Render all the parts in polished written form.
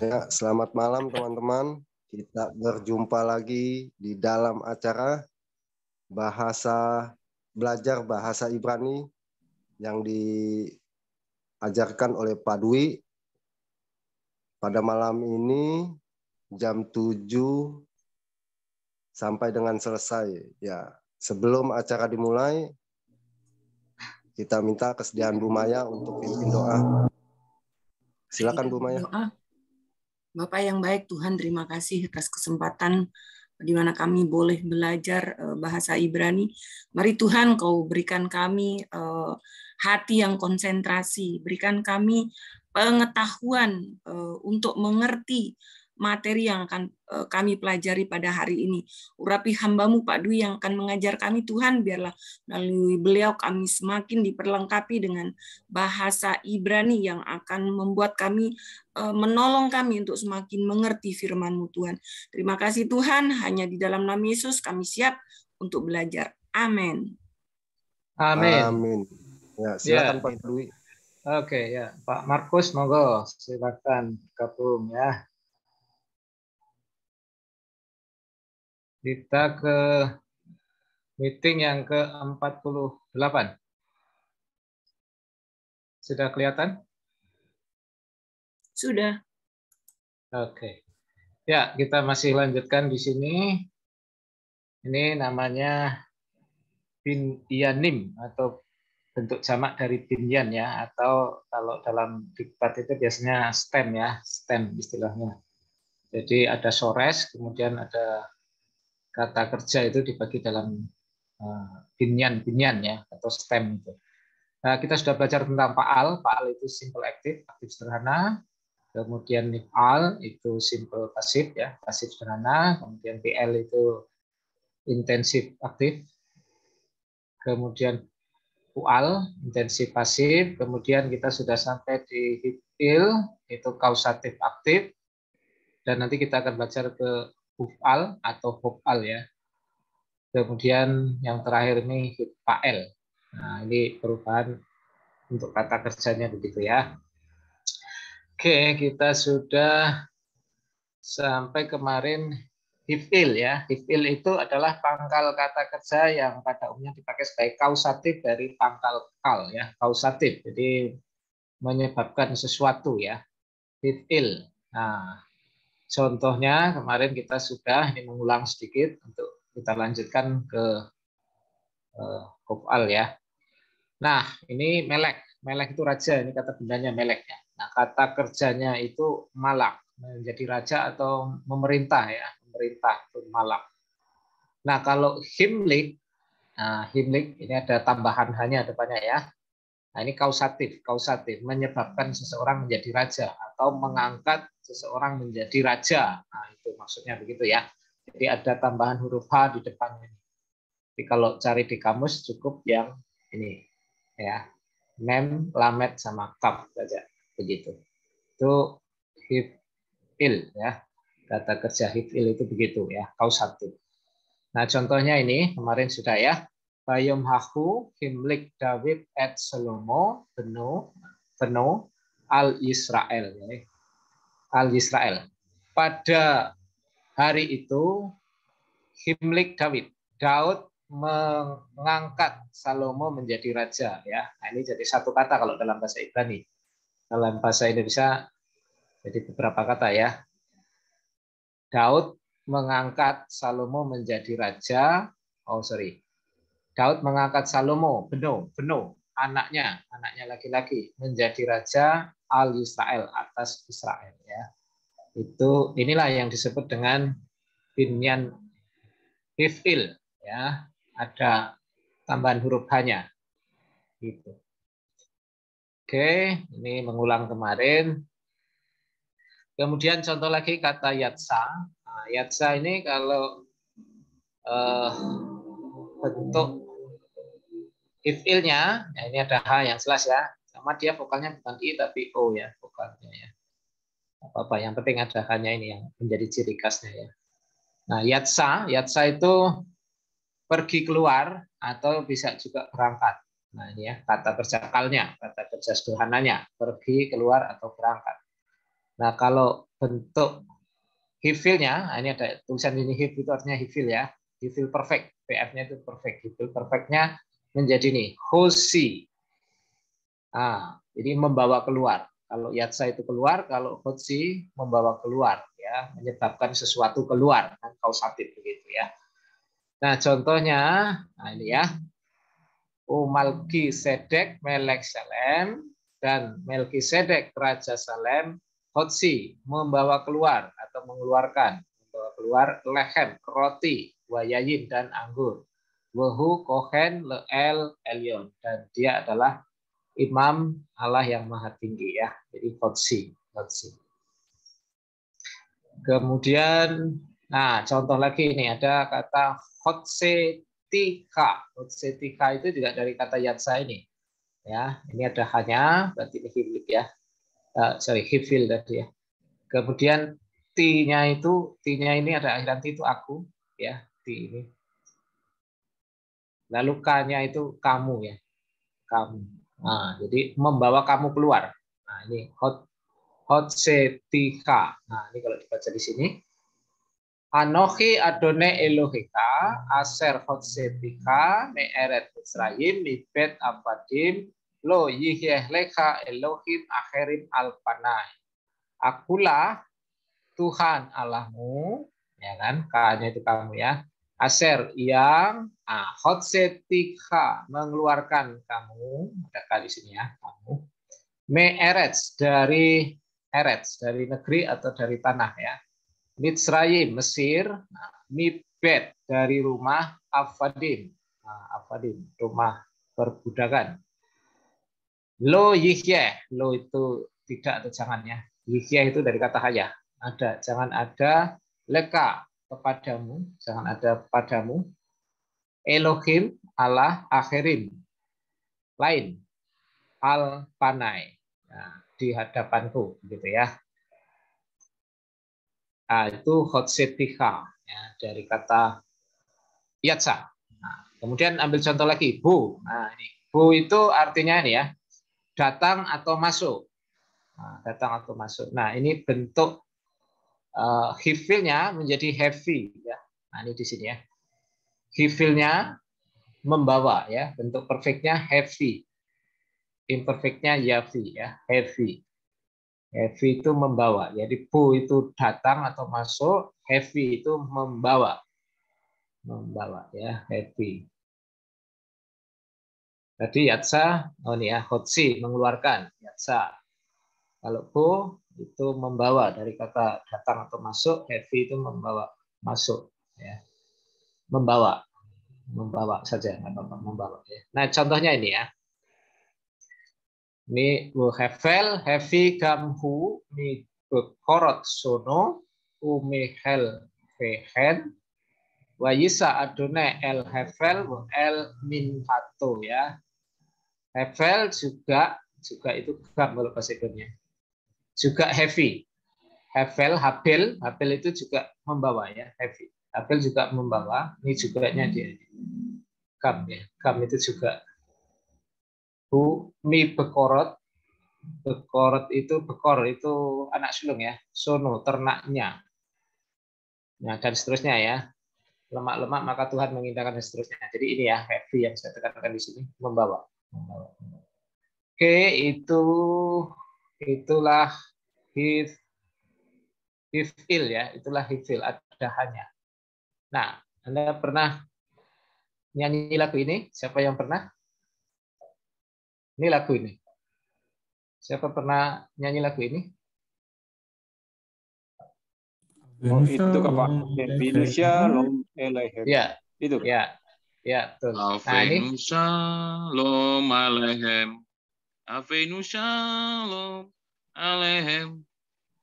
Ya, selamat malam teman-teman. Kita berjumpa lagi di dalam acara belajar bahasa Ibrani yang diajarkan oleh Pak Dwi. Pada malam ini jam 7 sampai dengan selesai. Ya, sebelum acara dimulai, kita minta kesediaan Bu Maya untuk pimpin doa. Silakan Bu Maya. Doa. Bapak yang baik, Tuhan terima kasih atas kesempatan di mana kami boleh belajar bahasa Ibrani. Mari Tuhan Kau berikan kami hati yang konsentrasi, berikan kami pengetahuan untuk mengerti materi yang akan kami pelajari pada hari ini. Urapi hamba-Mu Pak Dwi yang akan mengajar kami, Tuhan, biarlah melalui beliau kami semakin diperlengkapi dengan bahasa Ibrani yang akan membuat kami menolong kami untuk semakin mengerti firman-Mu, Tuhan. Terima kasih Tuhan, hanya di dalam nama Yesus kami siap untuk belajar. Amin. Amin. Amin. Ya, silakan Pak Dwi. Oke, ya, Pak Markus, monggo, silakan gabung ya. Kita ke meeting yang ke-48. Sudah kelihatan? Sudah. Oke. Ya, kita masih lanjutkan di sini. Ini namanya binyanim atau bentuk jamak dari binyan ya, atau kalau dalam diktat itu biasanya stem ya, stem istilahnya. Jadi ada sores, kemudian ada kata kerja itu dibagi dalam binyan ya, atau stem itu. Nah, kita sudah belajar tentang faal. Faal itu simple aktif, aktif sederhana. Kemudian nifal itu simple pasif ya, pasif sederhana. Kemudian PL itu intensif aktif. Kemudian fual, intensif pasif. Kemudian kita sudah sampai di hifil, itu kausatif aktif. Dan nanti kita akan belajar ke hufal atau hufal ya. Kemudian yang terakhir ini hifal. Nah, ini perubahan untuk kata kerjanya begitu ya. Oke, kita sudah sampai kemarin hifil ya. Hifil itu adalah pangkal kata kerja yang pada umumnya dipakai sebagai kausatif dari pangkal kal ya, kausatif. Jadi menyebabkan sesuatu ya. Hifil. Nah, contohnya kemarin kita sudah, ini mengulang sedikit untuk kita lanjutkan ke hufal ya. Nah, ini melek. Melek itu raja, ini kata bendanya melek ya. Nah, kata kerjanya itu malak, menjadi raja atau memerintah ya, memerintah itu malak. Nah, kalau himlik, himlik ini ada tambahan hanya depannya ya. Nah, ini kausatif, kausatif menyebabkan seseorang menjadi raja atau mengangkat seseorang menjadi raja. Nah, itu maksudnya begitu ya. Jadi ada tambahan huruf H di depan ini. Jadi kalau cari di kamus cukup yang ini ya. Mem, lamet sama kaf saja begitu. Itu hifil ya. Kata kerja hifil itu begitu ya, kausatif. Nah, contohnya ini kemarin sudah ya. Bayom haku himlik David et Salomo beno al Israel ya. Al Israel. Pada hari itu himlik Daud. Daud mengangkat Salomo menjadi raja ya. Nah, ini jadi satu kata kalau dalam bahasa Ibrani. Dalam bahasa Indonesia jadi beberapa kata ya. Daud mengangkat Salomo menjadi raja. Daud mengangkat Salomo, Beno, anaknya laki-laki menjadi raja al Israel, atas Israel ya. Itu inilah yang disebut dengan binyan hifil ya. Ada tambahan huruf H-nya. Gitu. Oke, ini mengulang kemarin. Kemudian contoh lagi kata yatsa. Nah, yatsa ini kalau bentuk ifilnya, ya ini ada H yang jelas ya. Sama dia vokalnya bukan I tapi O ya vokalnya ya. Apa-apa, yang penting ada H-nya ini yang menjadi ciri khasnya ya. Nah, yatsa itu pergi keluar atau bisa juga berangkat. Nah, ini ya kata kerja kalnya, kata kerja sederhananya, pergi, keluar atau berangkat. Nah, kalau bentuk hifilnya, ini ada tulisan ini hif itu artinya hifil ya. Hifil perfect, PF-nya itu perfect. Hifil perfectnya menjadi nih, hosi. Nah, jadi membawa keluar. Kalau yatsa itu keluar, kalau hosi membawa keluar, ya, menyebabkan sesuatu keluar, kan kausatif begitu ya. Nah, contohnya, nah ini ya, Melkisedek Melek Salem dan Melkisedek Raja Salem Hotsi membawa keluar atau mengeluarkan, membawa keluar lehem, roti, wayayin dan anggur. Wehu Kohen Leel Elyon, dan dia adalah Imam Allah yang Maha Tinggi ya. Jadi Hotsi. Kemudian, nah contoh lagi ini ada kata Hotsetika. Hotsetika itu juga dari kata yatsa ini. Ya, ini ada hanya, berarti ini hifil ya. Hifil tadi ya. Kemudian T-nya ini ada akhiran T itu aku, ya, T ini. Lalu K-nya itu kamu ya, kamu. Nah, jadi membawa kamu keluar. Nah, ini Hotsetika. Nah, ini kalau dibaca di sini. Anochi Adone Elohika Aser Hotsetika Me'eret Mitzrayim Mibet Abadim Lo Yihyeh Lecha Elohim Akherim Alpanai. Akulah Tuhan Allahmu, ya kan? K-nya itu kamu ya. Aser yang Hotsetika mengeluarkan kamu, ada kali sini ya, kamu. Me'eret dari Eretz, dari negeri atau dari tanah ya. Mitzrayim, Mesir, Mibet dari rumah Afadim, Afadim, rumah perbudakan. Lo Yihyeh, lo itu tidak atau jangan ya. Yihyeh itu dari kata haya, ada, jangan ada, leka kepadamu, jangan ada padamu. Elohim, Allah, akhirim, lain, al panai, nah, di hadapanku, gitu ya. Nah, itu hotsetika ya, dari kata yatsa. Nah, kemudian ambil contoh lagi bu. Nah, ini bu itu artinya ini ya, datang atau masuk. Nah, datang atau masuk. Nah, ini bentuk hifilnya menjadi heavy ya. Nah, ini di sini ya. Hifilnya membawa ya, bentuk perfectnya heavy. Imperfectnya yafi ya, heavy. Heavy itu membawa. Jadi bu itu datang atau masuk, heavy itu membawa. Membawa ya, heavy. Tadi yatsa, oh ini ya, hotsi mengeluarkan, yatsa. Kalau bu itu membawa, dari kata datang atau masuk, heavy itu membawa, masuk ya. Membawa saja, nggak apa-apa, membawa ya. Nah, contohnya ini ya. Ini hevel heavy gamhu mi bekorot sono umihel vehen wayisa adone el hevel el minhato ya. Hevel juga itu gam kalau bahasa Indonesia. Juga heavy. Hevel habel itu juga membawa ya, heavy. Habel juga membawa, ini juga nya dia. Gam ya. Gam itu juga mi bekorot itu anak sulung ya, sono ternaknya, nah dan seterusnya ya, lemak-lemak maka Tuhan mengindahkan dan seterusnya. Jadi ini ya heavy yang saya tekankan di sini, membawa. Oke, itulah hifil ya, itulah hifil, ada hanya. Nah, Anda pernah nyanyi lagu ini? Siapa yang pernah? Ini lagu ini. Siapa pernah nyanyi lagu ini? Oh, itu Pak. Shalom Aleichem. Ya, itu. Ya, betul. Avenu Shalom Aleichem. Avenu Shalom Aleichem.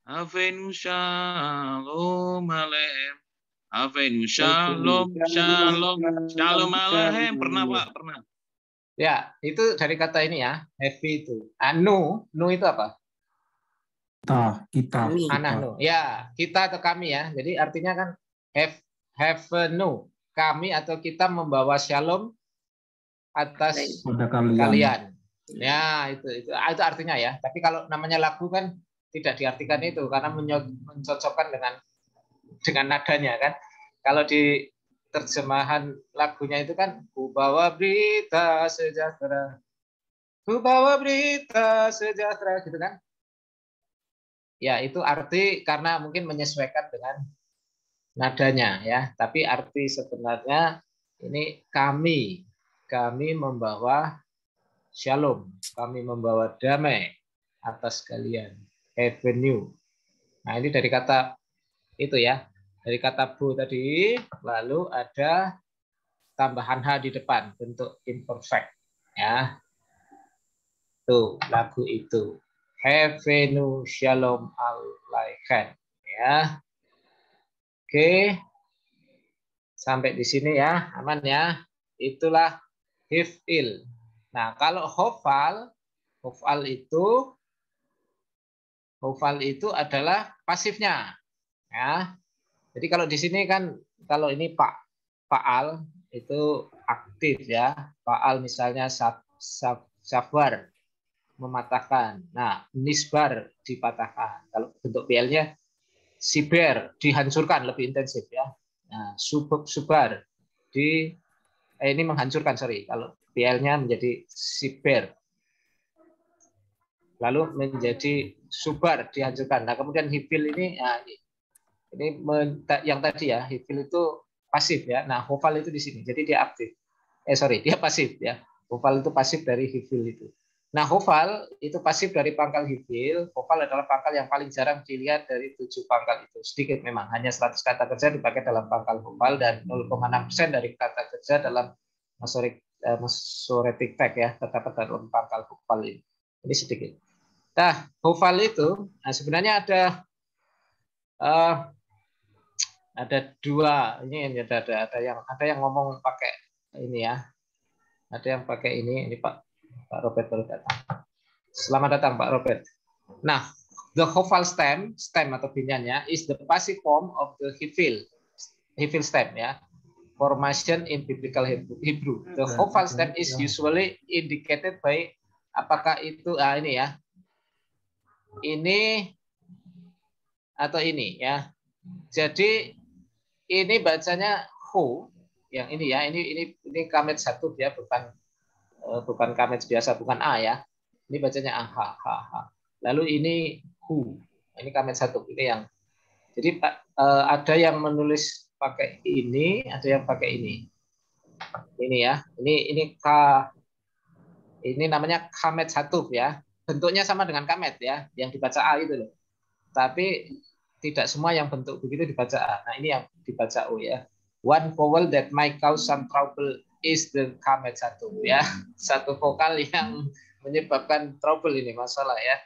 Avenu Shalom Aleichem. Avenu Shalom Shalom Aleichem. Pernah Pak? Pernah. Ya, itu dari kata ini ya, heavy itu. Nu itu apa? Kita. Anahnu. Ya, kita atau kami ya. Jadi artinya kan havenu, kami atau kita membawa shalom atas Pada kalian. Ya, itu artinya ya. Tapi kalau namanya lagu kan tidak diartikan itu karena mencocokkan dengan nadanya kan. Kalau di terjemahan lagunya itu kan ku bawa berita sejahtera. Ku bawa berita sejahtera gitu kan. Ya, itu arti karena mungkin menyesuaikan dengan nadanya ya, tapi arti sebenarnya ini kami membawa shalom, kami membawa damai atas kalian, avenue. Nah, ini dari kata itu ya, dari kata bu tadi, lalu ada tambahan h di depan, bentuk imperfect ya. Tuh, lagu itu. Avenue shalom alaikhem ya. Oke. Sampai di sini ya, aman ya. Itulah hifil. Nah, kalau hofal itu adalah pasifnya. Ya. Jadi kalau di sini kan, kalau ini Fa'al itu aktif ya. Fa'al misalnya sabar, mematahkan. Nah, nisbar dipatahkan. Kalau bentuk PL-nya siber, dihancurkan, lebih intensif ya. Nah, subar ini menghancurkan, sorry. Kalau PL-nya menjadi siber. Lalu menjadi subar, dihancurkan. Nah, kemudian hifil ini, ini yang tadi ya, hifil itu pasif ya. Nah, hofal itu di sini. Jadi dia aktif. Dia pasif ya. Hofal itu pasif dari hifil itu. Nah, hofal itu pasif dari pangkal hifil. Hofal adalah pangkal yang paling jarang dilihat dari 7 pangkal itu. Sedikit memang, hanya 100 kata kerja dipakai dalam pangkal hofal dan 0,6% dari kata kerja dalam Masoretic text ya, terdapat dalam pangkal hofal ini. Ini sedikit. Nah, hofal itu sebenarnya ada dua. Ini ada yang ngomong pakai ini ya. Ada yang pakai ini Pak Robert baru datang. Selamat datang Pak Robert. Nah, the hofal stem atau binyannya is the passive form of the hifil stem ya. Formation in biblical Hebrew. The hofal stem is usually indicated by apakah itu ini ya. Ini atau ini ya. Jadi ini bacanya ho yang ini ya. Ini kamet satu ya, bukan kamet biasa, bukan a ya. Ini bacanya ah. Lalu ini hu. Ini kamet satu. Ini yang. Jadi ada yang menulis pakai ini, ada yang pakai ini. Ini ya. Ini k. Ini namanya kamet satu ya. Bentuknya sama dengan kamet ya, yang dibaca a itu loh. Tapi tidak semua yang bentuk begitu dibaca a. Nah, ini yang dibaca o ya. One vowel that might cause some trouble is the kamet satu ya. Satu vokal yang menyebabkan trouble ini, masalah ya,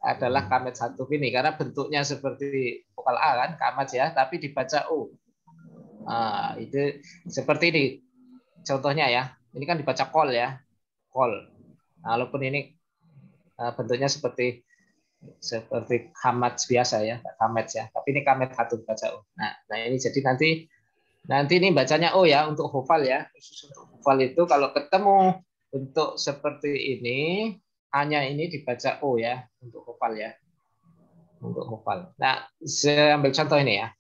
adalah kamet satu ini karena bentuknya seperti vokal a kan, kamet ya, tapi dibaca o. Itu seperti ini contohnya ya. Ini kan dibaca kol ya, kol. Nah, walaupun ini bentuknya seperti kamet biasa ya, kamet ya, tapi ini kamet satu baca o. Nah ini jadi nanti ini bacanya o ya untuk hofal ya. Khusus untuk hofal itu kalau ketemu bentuk seperti ini, hanya ini dibaca o ya untuk hofal ya. Untuk hofal. Nah, saya ambil contoh ini ya.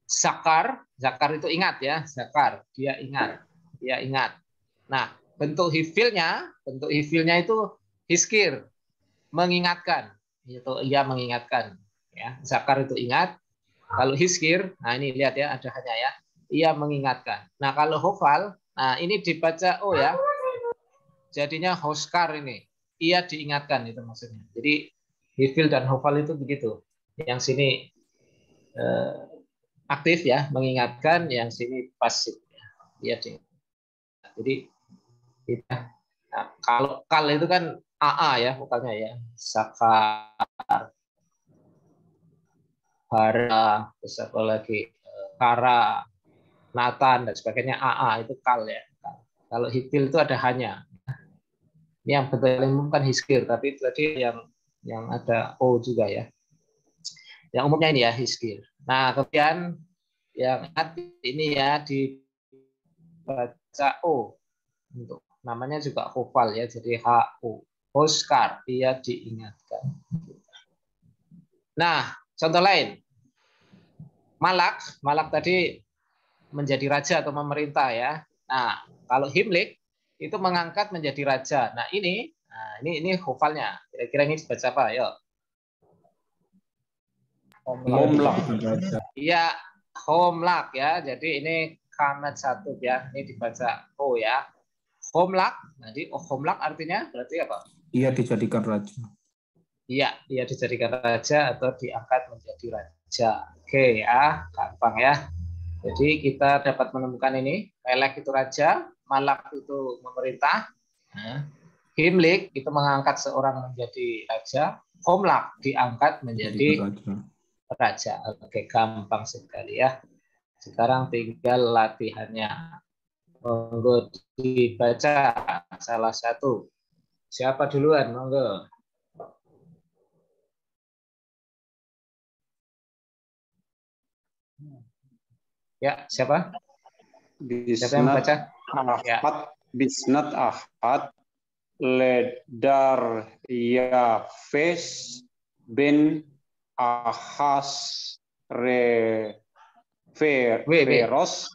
Zakar itu ingat ya, zakar, dia ingat. Nah, bentuk hifilnya itu hiskir, mengingatkan. Itu ia mengingatkan ya. Zakar itu ingat. Kalau hiskir, nah ini lihat ya, ada hanya ya. Ia mengingatkan. Nah, kalau hofal, nah ini dibaca o ya. Jadinya hoskar ini. Ia diingatkan itu maksudnya. Jadi hifil dan hofal itu begitu. Yang sini aktif ya, mengingatkan, yang sini pasif ya. Ia diingatkan. Jadi kita, nah, kalau kal itu kan AA ya vokalnya ya. Sakar, Hara, terus apa lagi, Kara, Nathan dan sebagainya, AA itu kal ya. Kalau hifil itu ada hanya. Ini yang bentuk umum kan hiskir, tapi itu tadi yang ada o juga ya. Yang umumnya ini ya hiskir. Nah, kemudian yang ini ya dibaca o untuk namanya juga hofal ya, jadi ho. Hoskar, dia diingatkan. Nah, contoh lain. Malak tadi menjadi raja atau memerintah ya. Nah, kalau himlik itu mengangkat menjadi raja. Nah, ini hofalnya. Kira-kira ini dibaca apa? Ayo. Homlak. Iya, homlak ya. Jadi ini kamat satu ya. Ini dibaca O ya. Homlak. Jadi homlak artinya berarti apa? Ia dijadikan raja. Iya, dia dijadikan raja atau diangkat menjadi raja. Oke ya, gampang ya. Jadi kita dapat menemukan ini, Melek itu raja, Malak itu memerintah, Himlik itu mengangkat seorang menjadi raja, Homlak diangkat menjadi raja. Oke, gampang sekali ya. Sekarang tinggal latihannya. Monggo dibaca salah satu. Siapa duluan? Monggo. Ya, siapa? Siapa yang baca? Ahad, Bisnat Ahad, Ledar Yafes, bin Ahas Feros,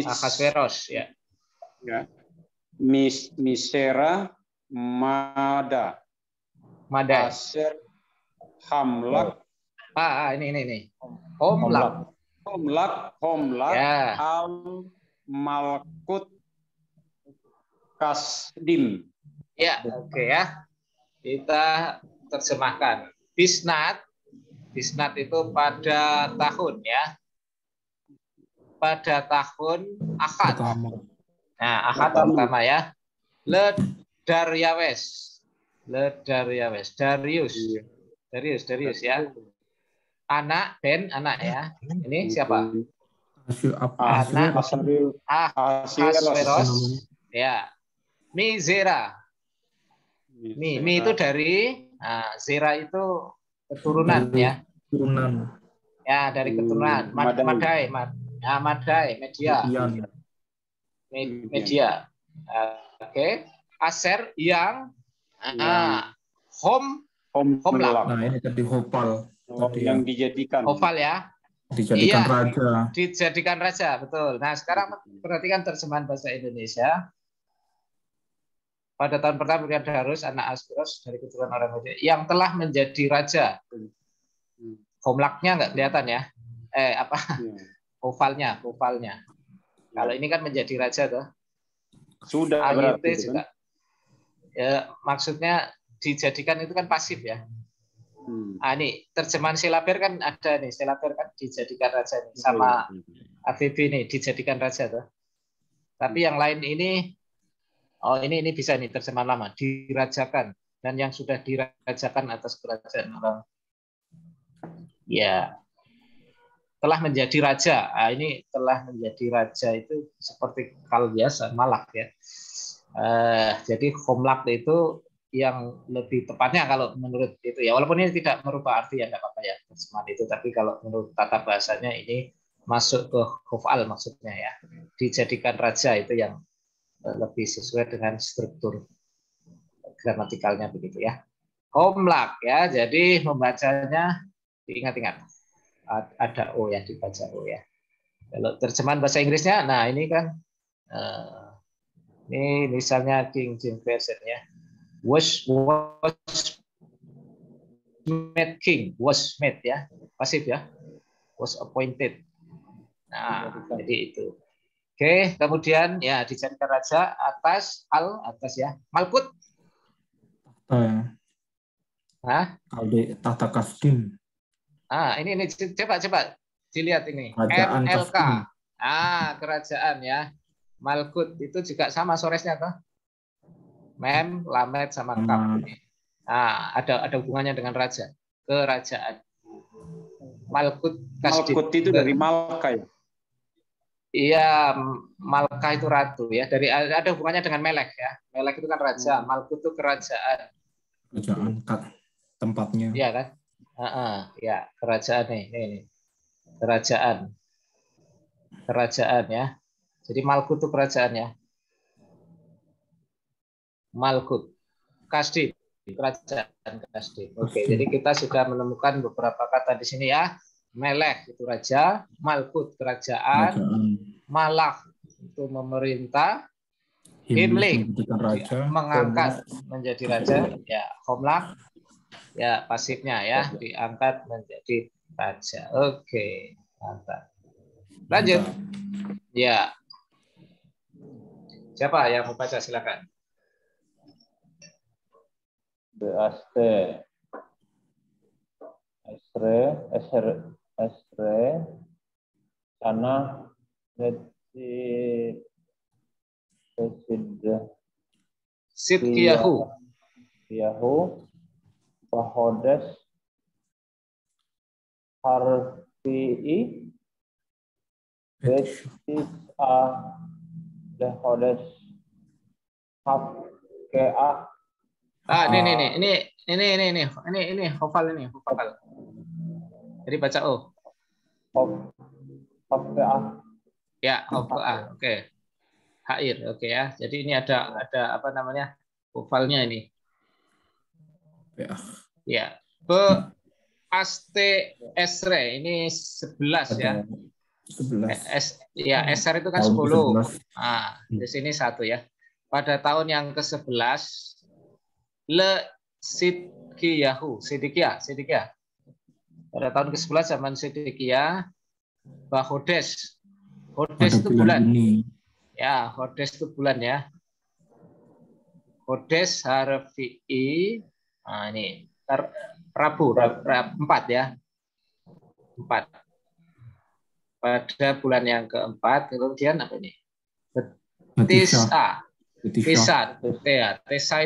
Ahasveros, ya. Misera Mada, Aser Hamlak. Ini. Homlak. Ya. Al Malkut Kasdim. Ya, oke ya. Kita terjemahkan. Bisnat itu pada tahun ya. Pada tahun Ahad. Nah, Ahad pertama ya. Ledaryawes. Darius ya. Anak ya. Ini siapa? Anak Ahasveros. Ya. Zera. Mi itu dari Zera itu keturunan ya. Keturunan. Ya, dari keturunan. Madai, media. Oke. Aser yang homlak. Nah, ini tadi hopal. Yang dijadikan. Hopal ya. Dijadikan raja. Dijadikan raja, betul. Nah, sekarang perhatikan terjemahan bahasa Indonesia. Pada tahun pertama Darus anak Asfiros dari keturunan orang Media yang telah menjadi raja. Homlaknya nggak kelihatan ya? Ovalnya. Kalau ini kan menjadi raja tuh. Sudah berarti juga. Ya, maksudnya dijadikan itu kan pasif ya. Ini terjemahan Silaber kan ada nih, Silaber kan dijadikan raja nih. Sama AVB nih dijadikan raja tuh. Tapi yang lain ini ini bisa nih terjemahan lama, dirajakan, dan yang sudah dirajakan atas kerajaan orang. Ya. Telah menjadi raja. Ini telah menjadi raja itu seperti kal biasa, Malak ya. Jadi homlak itu yang lebih tepatnya kalau menurut itu ya, walaupun ini tidak merubah arti ya nggak apa-apa ya terjemahan itu, tapi kalau menurut tata bahasanya ini masuk ke hofal maksudnya ya, dijadikan raja itu yang lebih sesuai dengan struktur gramatikalnya begitu ya. Homlak ya, jadi membacanya diingat-ingat ada O ya, dibaca O ya. Kalau terjemahan bahasa Inggrisnya, nah ini kan ini misalnya King James Version ya. Was made ya, pasif ya, was appointed. Nah, jadi itu. Oke, kemudian ya dijadikan raja atas ya, Malkut. Tahta Kasdim. Ini coba dilihat ini. Kerajaan MLK. Kasdim. Kerajaan ya. Malkut itu juga sama soresnya toh. Mem, lamet sama kaf. Ada hubungannya dengan raja, kerajaan. Malkut Kasdim. Malkut itu dari Malka ya? Iya, Malka itu ratu ya. Ada hubungannya dengan Melek ya. Melek itu kan raja, Malkut itu kerajaan. Kerajaan tempatnya. Iya kan? Ya, kerajaan nih. Kerajaan ya. Jadi Malkut itu kerajaan ya. Malkut. Kasdim. kerajaan Kasdim. Oke, jadi kita sudah menemukan beberapa kata di sini ya. Melek itu raja, Malkut kerajaan, Malak itu memerintah, Himlik mengangkat menjadi raja, ya Homlak ya pasifnya ya diangkat menjadi raja. Oke, mantap. Lanjut. Ya. Siapa yang mau baca silakan. Beaste, Esre, Sana, Sidkiyahu, Bahodes, Harfi'i, Betis'a, Lehodes, Hafke'ah. Ini hafal. Jadi baca O. Hafke'ah. Ya, Hafke'ah. Oke. Hair, oke ya. Jadi ini ada apa namanya? Hafalnya ini. Ya. Aste Esre ini 11 ya. 11. Esre itu kan 10. Nah, di sini 1 ya. Pada tahun yang ke-11 Le Sidkiyahu. Pada tahun ke-11 zaman Sidkiya, Bahodes. Hodes itu bulan. Ya, Hodes itu bulan ya. Hodes Harfi'i. Nah, ini Rabu 4 ya. 4. Pada bulan yang keempat, kemudian apa ini? Tisa itu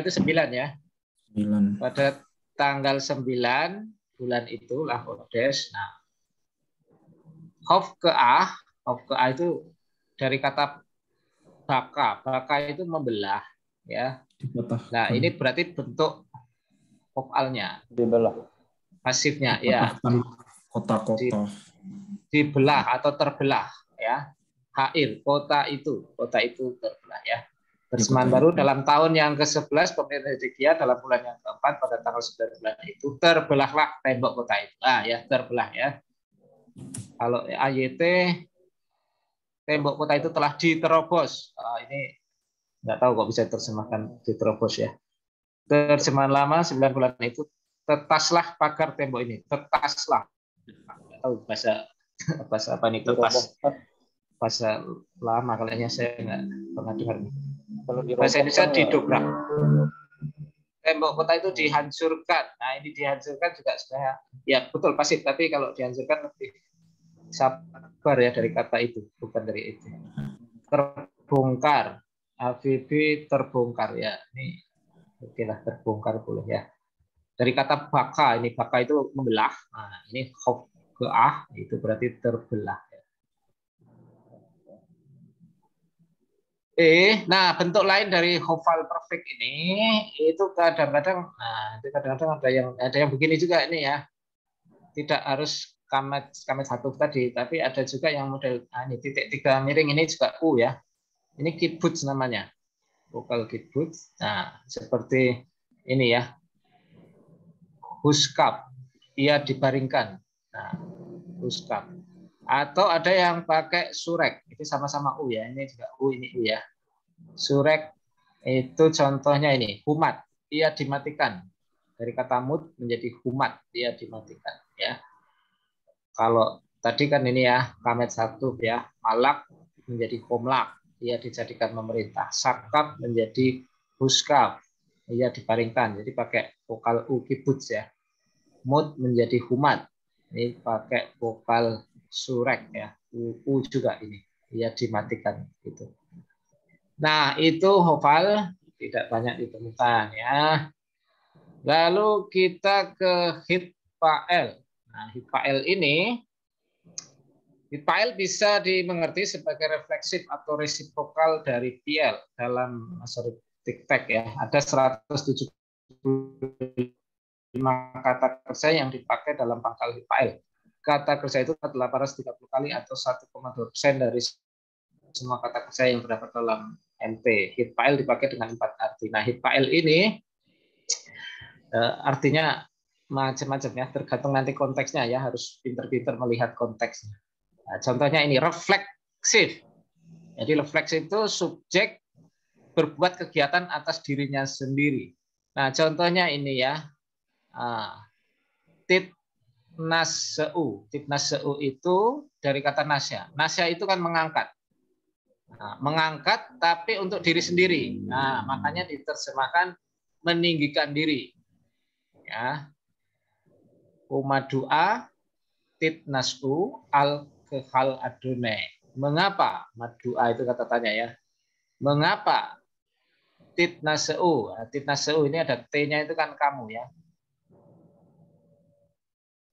9 ya. 9. Pada tanggal 9 bulan itu lah Hodes. Nah, Hafke'ah itu dari kata baka. Baka itu membelah ya. Nah, ini berarti bentuk vokalnya. Dibelah. Pasifnya ya. Kota-kota. Dibelah atau terbelah ya. Hair, kota itu terbelah ya. Persembahan baru dalam tahun yang ke-11 pemerintahan Hezekia dalam bulan yang keempat pada tanggal 9 bulan itu terbelahlah tembok kota itu. Ya, terbelah ya. Kalau AYT tembok kota itu telah diterobos. Ini nggak tahu kok bisa terjemahkan diterobos ya. Terjemahan lama 9 bulan itu tetaslah pagar tembok ini. Tetaslah. Nggak tahu bahasa apa ini tetas. Bahasa lama kayaknya saya nggak pernah dengar. Bahasa Indonesia didobrak. Tembok kota itu dihancurkan. Nah, ini dihancurkan juga sebenarnya ya betul pasif, tapi kalau dihancurkan lebih sabar ya dari kata itu, bukan dari itu. Terbongkar. AVB terbongkar ya. Ini oke lah, terbongkar boleh ya. Dari kata baka, ini baka itu membelah. Nah, ini Hafke'ah itu berarti terbelah. Nah bentuk lain dari hafal perfect ini itu kadang-kadang, ada yang begini juga ini ya. Tidak harus kamet 1 tadi, tapi ada juga yang model ini titik 3 miring ini juga U ya. Ini kibbutz namanya, vokal kibbutz. Nah seperti ini ya. Huskap, ia dibaringkan. Nah, huskap. Atau ada yang pakai surek, itu sama-sama U ya. Ini juga U, ini U ya. Surek itu contohnya ini, humat, ia dimatikan. Dari kata mut menjadi humat, ia dimatikan. Ya. Kalau tadi kan ini ya, kamet 1 ya, malak menjadi homlak, ia dijadikan memerintah. Sakap menjadi huskap, ia dibaringkan. Jadi pakai vokal U kibbutz ya. Mut menjadi humat, ini pakai vokal surek ya, U juga ini, ia dimatikan gitu. Nah itu hafal tidak banyak ditemukan ya. Lalu kita ke Hitpael. Nah Hitpael ini, Hitpael bisa dimengerti sebagai refleksif atau resiprokal dari Piel dalam Masoretic Text ya. Ada 175 kata kerja yang dipakai dalam pangkal Hitpael. Kata kerja itu 830 kali atau 1,2% dari semua kata kerja yang terdapat dalam NT. Hitpael dipakai dengan 4 arti. Nah, Hitpael ini Artinya macam-macam ya, tergantung nanti konteksnya ya, harus pinter-pinter melihat konteksnya. Nah, contohnya ini refleksif. Jadi refleksif itu subjek berbuat kegiatan atas dirinya sendiri. Nah, contohnya ini ya, titnaseu. Titnaseu itu dari kata nasya. Nasya itu kan mengangkat. Nah, mengangkat tapi untuk diri sendiri. Nah, makanya diterjemahkan meninggikan diri. Ya. Umadua titnasu al kehal adone. Mengapa? Madua itu kata tanya ya. Mengapa titnaseu? Titnaseu ini ada T-nya itu kan kamu ya.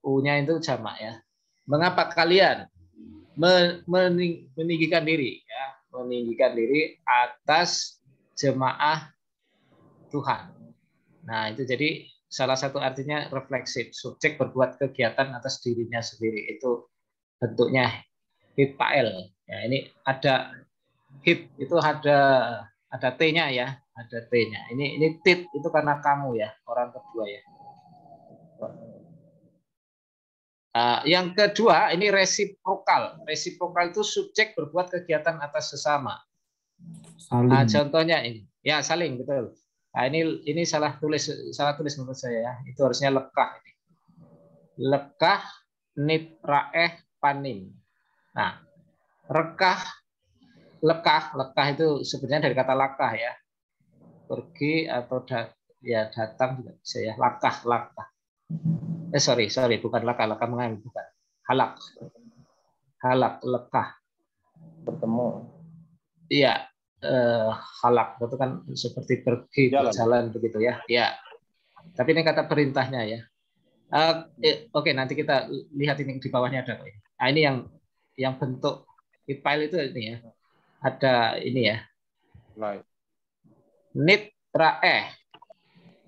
U-nya itu jamak ya. Mengapa kalian meninggikan diri ya, meninggikan diri atas jemaah Tuhan. Nah, itu jadi salah satu artinya refleksif, subjek berbuat kegiatan atas dirinya sendiri. Itu bentuknya hitpael. Ya, ini ada hit itu ada T-nya ya, ada T-nya. Ini tit itu karena kamu ya, orang kedua ya. Yang kedua ini resiprokal. Resiprokal itu subjek berbuat kegiatan atas sesama. Nah, contohnya ini, ya saling betul. Nah, ini salah tulis menurut saya ya. Itu harusnya lekah. Lekah nit raeh panim. Nah, lekah itu sebenarnya dari kata lakah ya. Pergi atau datang juga bisa ya. Lakah. Sorry, bukan lakah mengambil, bukan. Halak, lekah. Bertemu. Iya, halak itu kan seperti pergi, berjalan begitu ya. Ya. Tapi ini kata perintahnya ya. Oke, nanti kita lihat ini di bawahnya ada. Nah, ini yang bentuk file itu ini ya. Ada ini ya. Nit raeh.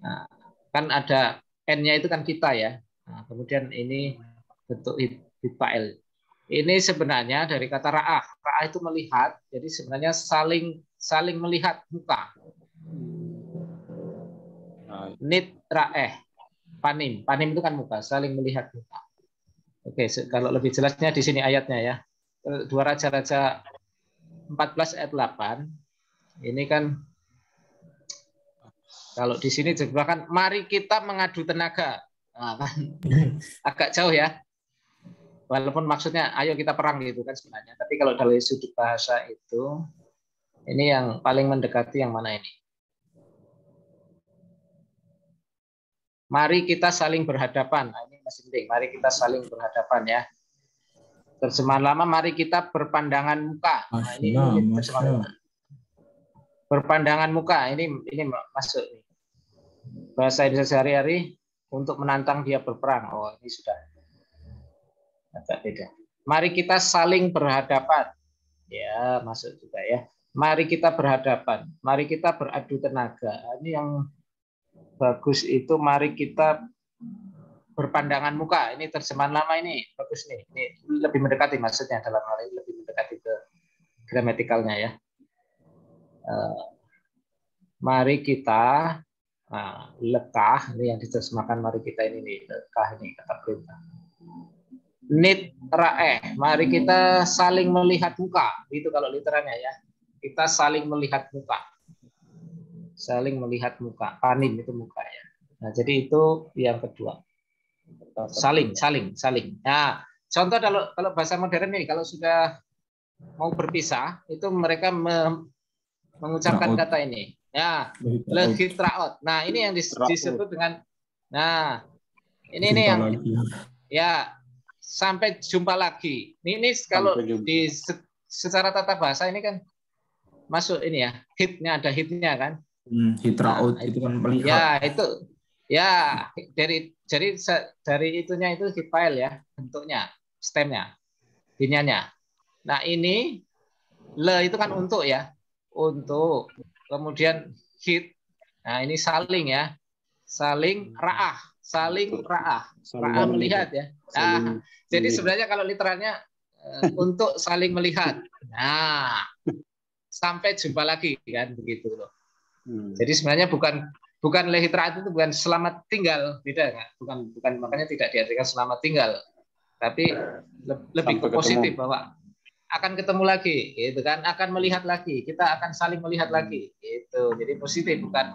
Nah, kan ada N-nya itu kan kita ya. Nah, kemudian ini bentuk file. Ini sebenarnya dari kata ra'ah. Ra'ah itu melihat, jadi sebenarnya saling melihat muka. Nit ra'eh. Panim itu kan muka, saling melihat muka. Oke, kalau lebih jelasnya di sini ayatnya ya. 2 Raja-Raja 14 ayat 8. Ini kan kalau di sini juga kan mari kita mengadu tenaga. Nah, kan agak jauh ya. Walaupun maksudnya ayo kita perang gitu kan sebenarnya. Tapi kalau dari sudut bahasa itu ini yang paling mendekati yang mana ini? Mari kita saling berhadapan. Nah, ini masih penting. Mari kita saling berhadapan ya. Terjemahan lama mari kita berpandangan muka. Nah, ini terjemahan lama. Berpandangan muka ini masuk nih. Bahasa Indonesia sehari-hari untuk menantang dia berperang. Oh, ini sudah agak beda. Mari kita saling berhadapan. Ya, masuk juga ya. Mari kita berhadapan. Mari kita beradu tenaga. Ini yang bagus itu mari kita berpandangan muka. Ini terjemahan lama ini bagus nih. Ini lebih mendekati maksudnya dalam hal ini lebih mendekati ke gramatikalnya ya. Mari kita lekah ini yang diterjemahkan mari kita ini lekah ini kata perintah. Nit raeh, mari kita saling melihat muka. Itu kalau literalnya ya. Kita saling melihat muka. Saling melihat muka. Panim itu muka ya. Nah, jadi itu yang kedua. Saling. Nah, contoh kalau bahasa modern ini kalau sudah mau berpisah itu mereka mengucapkan kata ini. Ya, lehitraot. Nah, ini yang disebut dengan ini yang ya sampai jumpa lagi. Ini kalau di secara tata bahasa ini kan masuk ini ya, hitnya ada hitnya kan. Hitraut itu kan melihat. Ya, itu ya dari itunya itu hit file ya, bentuknya, stemnya, biniannya. Nah, ini le itu kan untuk ya. Untuk kemudian hit. Nah, ini saling ya. Saling ra'ah, ra'ah melihat ya. Nah, jadi sebenarnya kalau literalnya untuk saling melihat. Nah, sampai jumpa lagi kan begitu loh. Jadi sebenarnya bukan bukan lehitra itu bukan selamat tinggal, beda nggak? Bukan makanya tidak diartikan selamat tinggal, tapi lebih ke positif bahwa akan ketemu lagi, gitu kan? Akan melihat lagi, kita akan saling melihat lagi, gitu. Jadi positif bukan.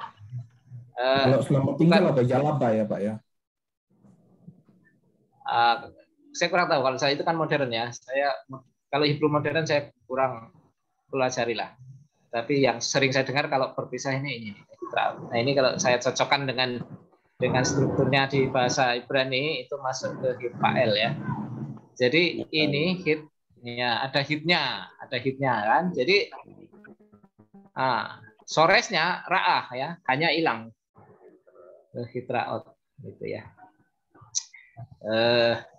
Kalau selamat tinggal apa jalaba ya Pak ya? Saya kurang tahu. Kalau saya itu kan modern ya. Saya kalau Hebrew modern saya kurang pelajari lah. Tapi yang sering saya dengar kalau berpisah ini. Nah ini kalau saya cocokkan dengan strukturnya di bahasa Ibrani itu masuk ke hit fa'el ya. Jadi ini hit ya ada hitnya kan. Jadi soresnya ra'ah ya, hanya hilang hit ra'ot gitu ya.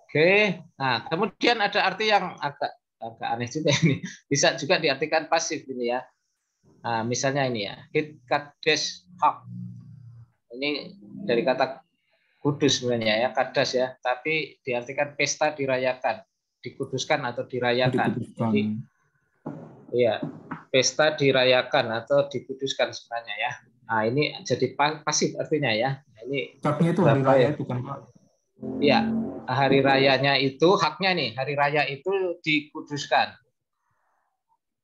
Oke. Nah kemudian ada arti yang agak aneh juga ini. Bisa juga diartikan pasif ini ya. Nah, misalnya ini ya, hit kades hak. Ini dari kata kudus sebenarnya ya, kadas ya, tapi diartikan pesta dirayakan, dikuduskan atau dirayakan. Jadi iya, pesta dirayakan atau dikuduskan sebenarnya ya. Nah, ini jadi pasif artinya ya. Nah, ini haknya itu hari raya itu kan Pak. Iya, hari rayanya itu haknya nih, hari raya itu dikuduskan.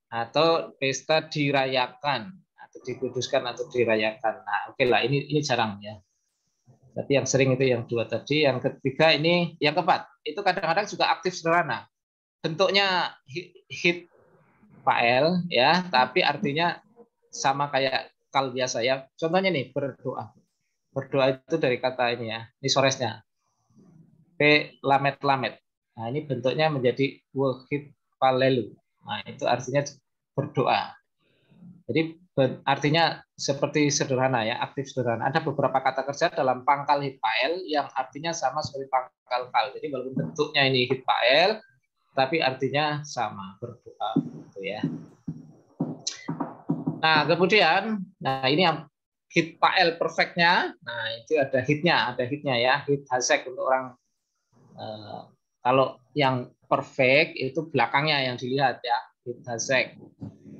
Atau pesta dirayakan atau dikuduskan atau dirayakan. Nah, oke lah, ini jarang ya. Tapi yang sering itu yang dua tadi, yang ketiga ini, yang keempat itu kadang-kadang juga aktif sederhana. Bentuknya hit fa'el ya, tapi artinya sama kayak kal biasa ya. Contohnya nih berdoa. Berdoa itu dari kata ini ya, ini soresnya. P lamet lamet. Nah, ini bentuknya menjadi hit falelu. Nah, itu artinya berdoa. Jadi artinya seperti sederhana ya, aktif sederhana. Ada beberapa kata kerja dalam pangkal hit fa'el yang artinya sama seperti pangkal kal. Jadi walaupun bentuknya ini hit fa'el, tapi artinya sama, berdoa gitu ya. Nah, kemudian ini yang hit fa'el perfectnya. Nah, itu ada hitnya ya, hit hasek untuk orang kalau yang perfect itu belakangnya yang dilihat ya, hit hasek.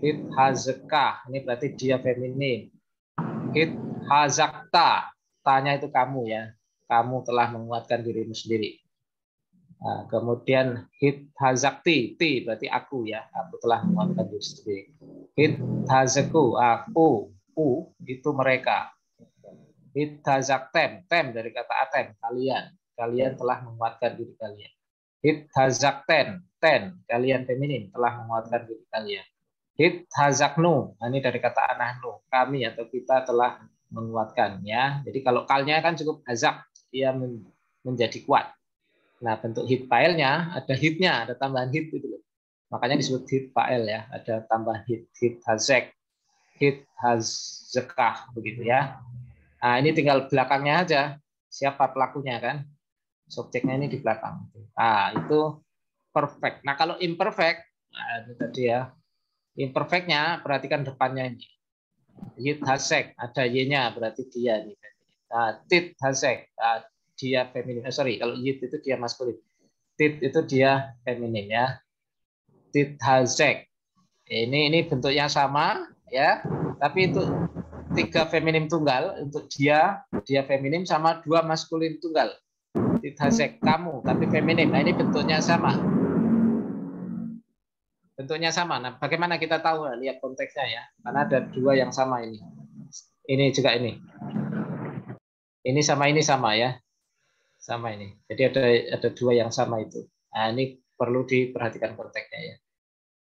Hit hazekah, ini berarti dia feminin. Hit hazakta, tanya itu kamu ya, kamu telah menguatkan dirimu sendiri. Nah, kemudian hit hazakti, ti berarti aku ya, aku telah menguatkan diri sendiri. Hit hazeku, aku, itu mereka. Hit hazaktem, tem dari kata atem, kalian telah menguatkan diri kalian. Hit hazakten, ten, kalian feminin telah menguatkan diri kalian. Hit hazaknu, ini dari kata anahnu, kami atau kita telah menguatkan ya. Jadi kalau kalnya kan cukup hazak, dia menjadi kuat. Nah, bentuk hit fa'elnya ada hitnya, ada tambahan hit itu loh. Makanya disebut hit fa'el ya, ada tambahan hit hazek, hit hazekah begitu ya. Nah, ini tinggal belakangnya aja. Siapa pelakunya kan? Subjeknya ini di belakang. Nah, itu perfect. Nah, kalau imperfect, nah, itu tadi ya. Imperfectnya perhatikan depannya ini. Yit hasek, ada y-nya berarti dia nih. Nah, tit hasek, dia feminin. Kalau yit itu dia maskulin. Tit itu dia feminin ya. Tit hasek. Ini bentuknya sama ya, tapi itu 3 feminim tunggal untuk dia feminim sama 2 maskulin tunggal. Tit hasek kamu tapi feminim. Nah, ini bentuknya sama. Bentuknya sama. Nah, bagaimana kita tahu? Lihat konteksnya ya. Karena ada 2 yang sama ini. Ini juga ini. Ini sama ya. Sama ini. Jadi ada 2 yang sama itu. Nah, ini perlu diperhatikan konteksnya ya.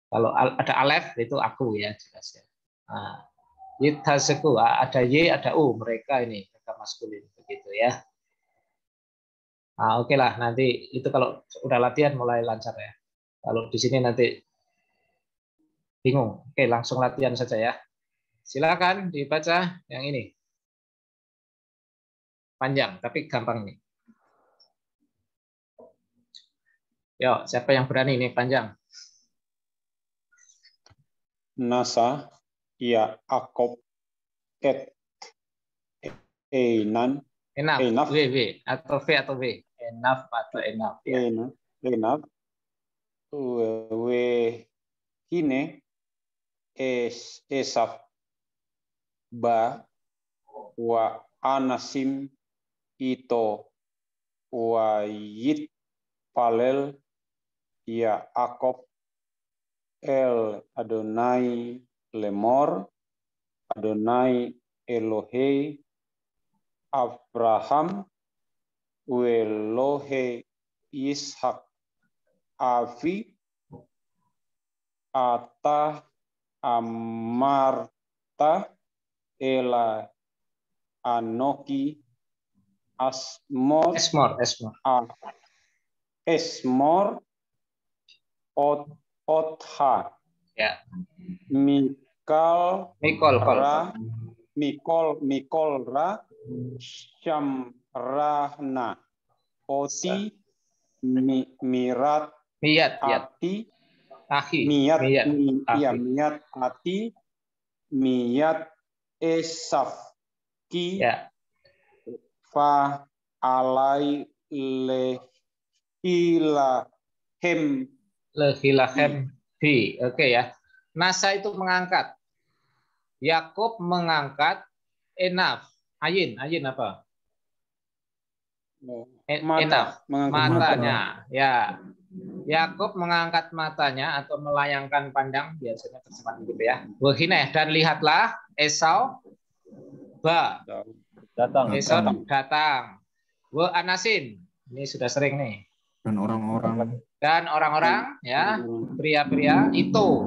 Kalau ada alef itu aku ya jelas ya. Nah, yithaseku ada y ada u, mereka ini mereka maskulin begitu ya. Nah, oke lah, nanti itu kalau udah latihan mulai lancar ya. Kalau di sini nanti bingung. Oke, langsung latihan saja ya. Silakan dibaca yang ini. Panjang, tapi gampang nih. Yo, siapa yang berani nih panjang? Nasa, ya akop, et, einan, Enough, w, atau v atau w. Enough atau enough. Ya. Enough, we, hine, esaf, ba, wa anasim ito wa yit palel ya Akob el Adonai lemor Adonai Elohe Abraham Elohe Ishak Avi Ata Amarta Ela Anoki Asmor Esmor Otha Ya. Mikol Ra Syamrahna Oti Mirat Ati Miyat Ati Miyat Esaf Ki Fa Alai Lehilahem bi. Oke ya. Nasa itu mengangkat. Yakub mengangkat Enaf. Ayin apa? Enaf, matanya. Ya. Yakub mengangkat matanya atau melayangkan pandang, biasanya terjemahan gitu ya. Wahineh, dan lihatlah Esau Esau datang. Wa anasin. Ini sudah sering nih. Dan orang-orang ya, pria-pria itu.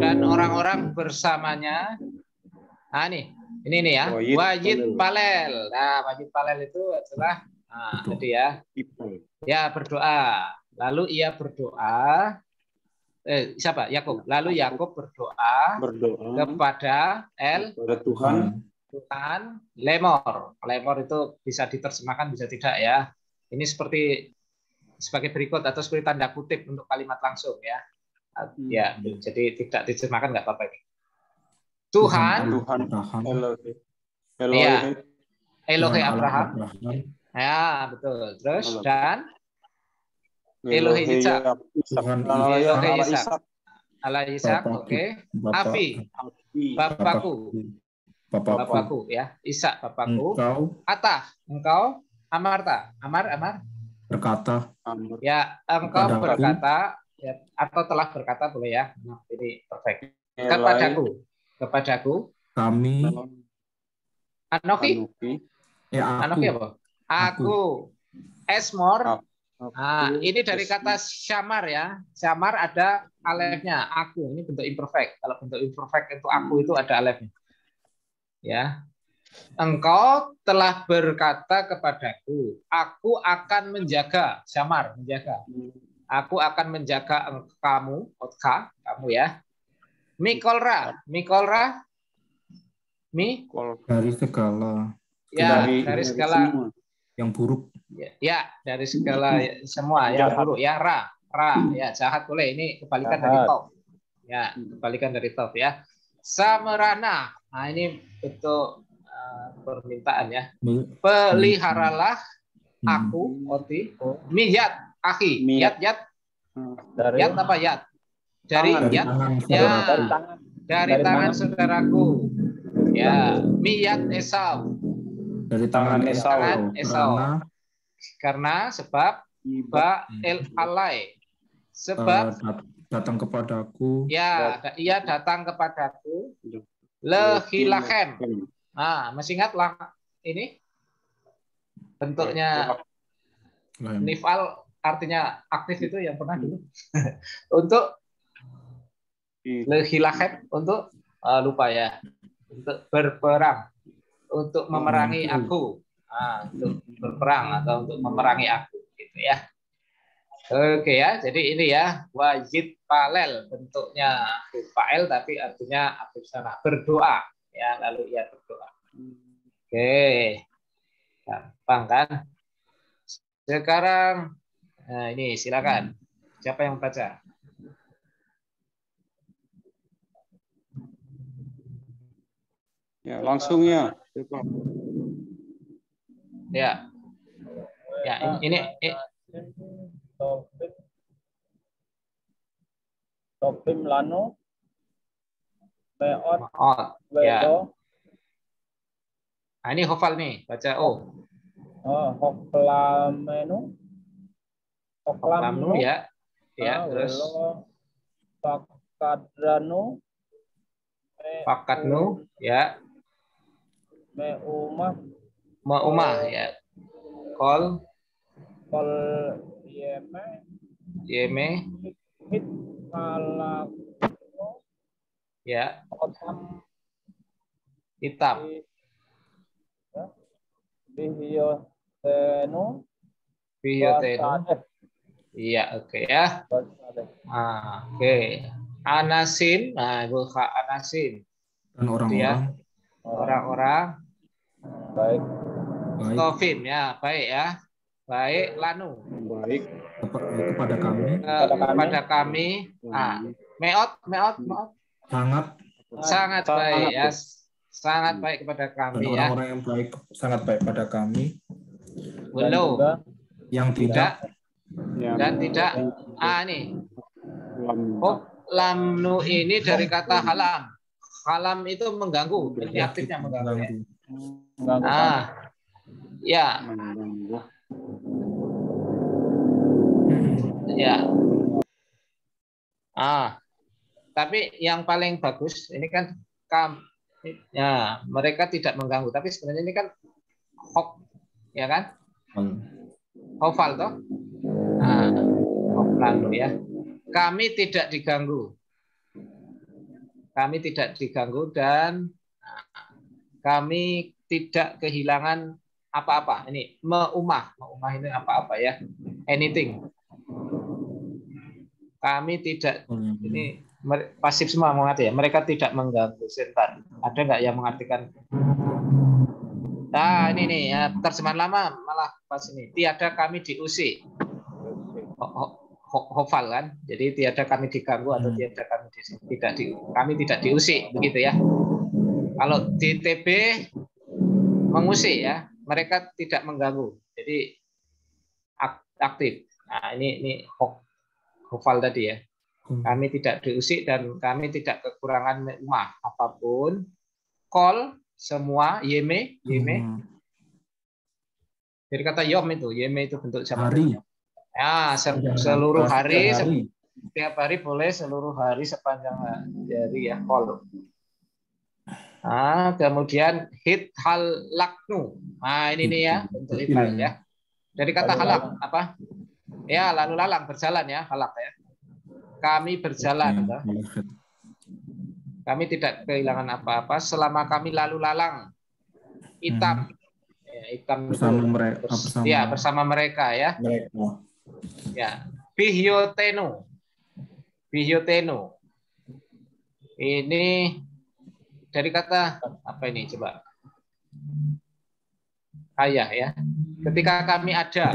Dan orang-orang bersamanya. Nah, ini nih ya. Wajid palel. Nah, wajid palel itu adalah tadi ya. Ya, berdoa. Lalu ia berdoa. Siapa? Yakub. Lalu Yakub berdoa kepada Tuhan lemor. Lemor itu bisa diterjemahkan, bisa tidak ya. Ini seperti sebagai berikut atau seperti tanda kutip untuk kalimat langsung ya. Ya, jadi tidak diterjemahkan nggak apa-apa ini. Tuhan Elohe Abraham. Ya, betul. Terus dan Elohe Ishak. Elohe Ishak. Allah Ishak, oke. Afi, Bapakku ya. Ishak bapakku. Atah, engkau. Amarta, Amar. Berkata. Ya, engkau berkata ya, atau telah berkata boleh ya. Nah, ini perfect. Kepadaku. Kami. Anoki. Ya, Anoki apa? Aku. Esmor. Nah, ini dari kata syamar ya. Syamar ada alefnya. Aku. Ini bentuk imperfect. Kalau bentuk imperfect itu aku itu ada alefnya. Ya. Engkau telah berkata kepadaku, aku akan menjaga, syamar, menjaga. Aku akan menjaga kamu ya. Mikolra. Dari segala. Ya, dari segala yang buruk. Ya, dari segala semua yang buruk ya. Ra, ya jahat boleh. Ini kebalikan dari top. Ya, kebalikan dari top ya. Samerana. Nah, ini bentuk permintaan ya. Peliharalah aku, Oti, Miyat, Aki, Yat. Yat apa Yat? Dari Yat, ya, dari tangan saudaraku. Ya, Miyat Esau. Dari tangan Esau. Karena sebab Ba El Alai. Sebab datang kepadaku. Ya, ia datang kepadaku. Lehilahem. Nah, masih ingatlah ini bentuknya nifal artinya aktif itu yang pernah dulu. Untuk lehilahem untuk lupa ya. Untuk berperang, untuk memerangi aku. Nah, untuk berperang atau untuk memerangi aku gitu ya. Oke ya, jadi ini ya wajib palel bentuknya fa'il tapi artinya aktif sana berdoa ya, lalu ia berdoa. Oke, gampang kan? Sekarang, nah ini silakan. Siapa yang baca? Ya, langsung ya. Ya, ini Topim lano meot ya. Nah, ini hafal nih, baca O. Hoklamenu. Hoklamnu ya. Ya, terus Fakadranu. Fakatnu ya. Meumah. Meumah ya. Kol Yeme Hit halak ya. otam Hitam. Bihyotenu. Iya, oke ya. Oke. Anasin, nah Ibu Anasin. Dan orang-orang. Orang-orang. Baik. Tofin ya, baik ya. Baik, Lanu. Baik. Kepada kami. Kepada kami. Meot. Sangat baik ya. Sangat baik kepada kami ya. Orang-orang yang baik sangat baik pada kami. Belum. Yang tidak. Dan tidak. Ini. Lamnu ini dari kata halam. Halam itu mengganggu. Jadi aktifnya mengganggu. Ya. Ya. Tapi yang paling bagus ini kan ya, mereka tidak mengganggu. Tapi sebenarnya ini kan hok, ya kan? Hofal toh? Hofal ya. Kami tidak diganggu. Kami tidak diganggu dan kami tidak kehilangan apa-apa. Ini meumah ini apa-apa ya? Anything. Kami tidak ini pasif semua mengerti ya. Mereka tidak mengganggu. Sebentar. Ada nggak yang mengartikan? Nah, ini nih ya, terjemahan lama malah pas ini. Tiada kami diusik. Hofal kan. Jadi tiada kami diganggu atau tiada kami kami tidak diusik begitu ya. Kalau di TB mengusik ya, mereka tidak mengganggu. Jadi aktif. Nah, ini hofal tadi ya. Kami tidak diusik dan kami tidak kekurangan nikmat apapun. Kol semua yeme. Dari kata yom itu, yeme itu bentuk jamak. Ya, seluruh hari, setiap hari boleh seluruh hari sepanjang hari ya kol. Kemudian hit hal laknu. Nah, ini nih ya bentuk hifal ya. Dari kata halak apa? Ya, lalu lalang berjalan ya, halak ya. Kami berjalan. Kami tidak kehilangan apa-apa selama kami lalu lalang. Hitam. Ya, hitam bersama mereka. Ya, bersama mereka ya. Ya, bihyotenu. Ini dari kata apa ini coba? Ayah ya. Ketika kami ada.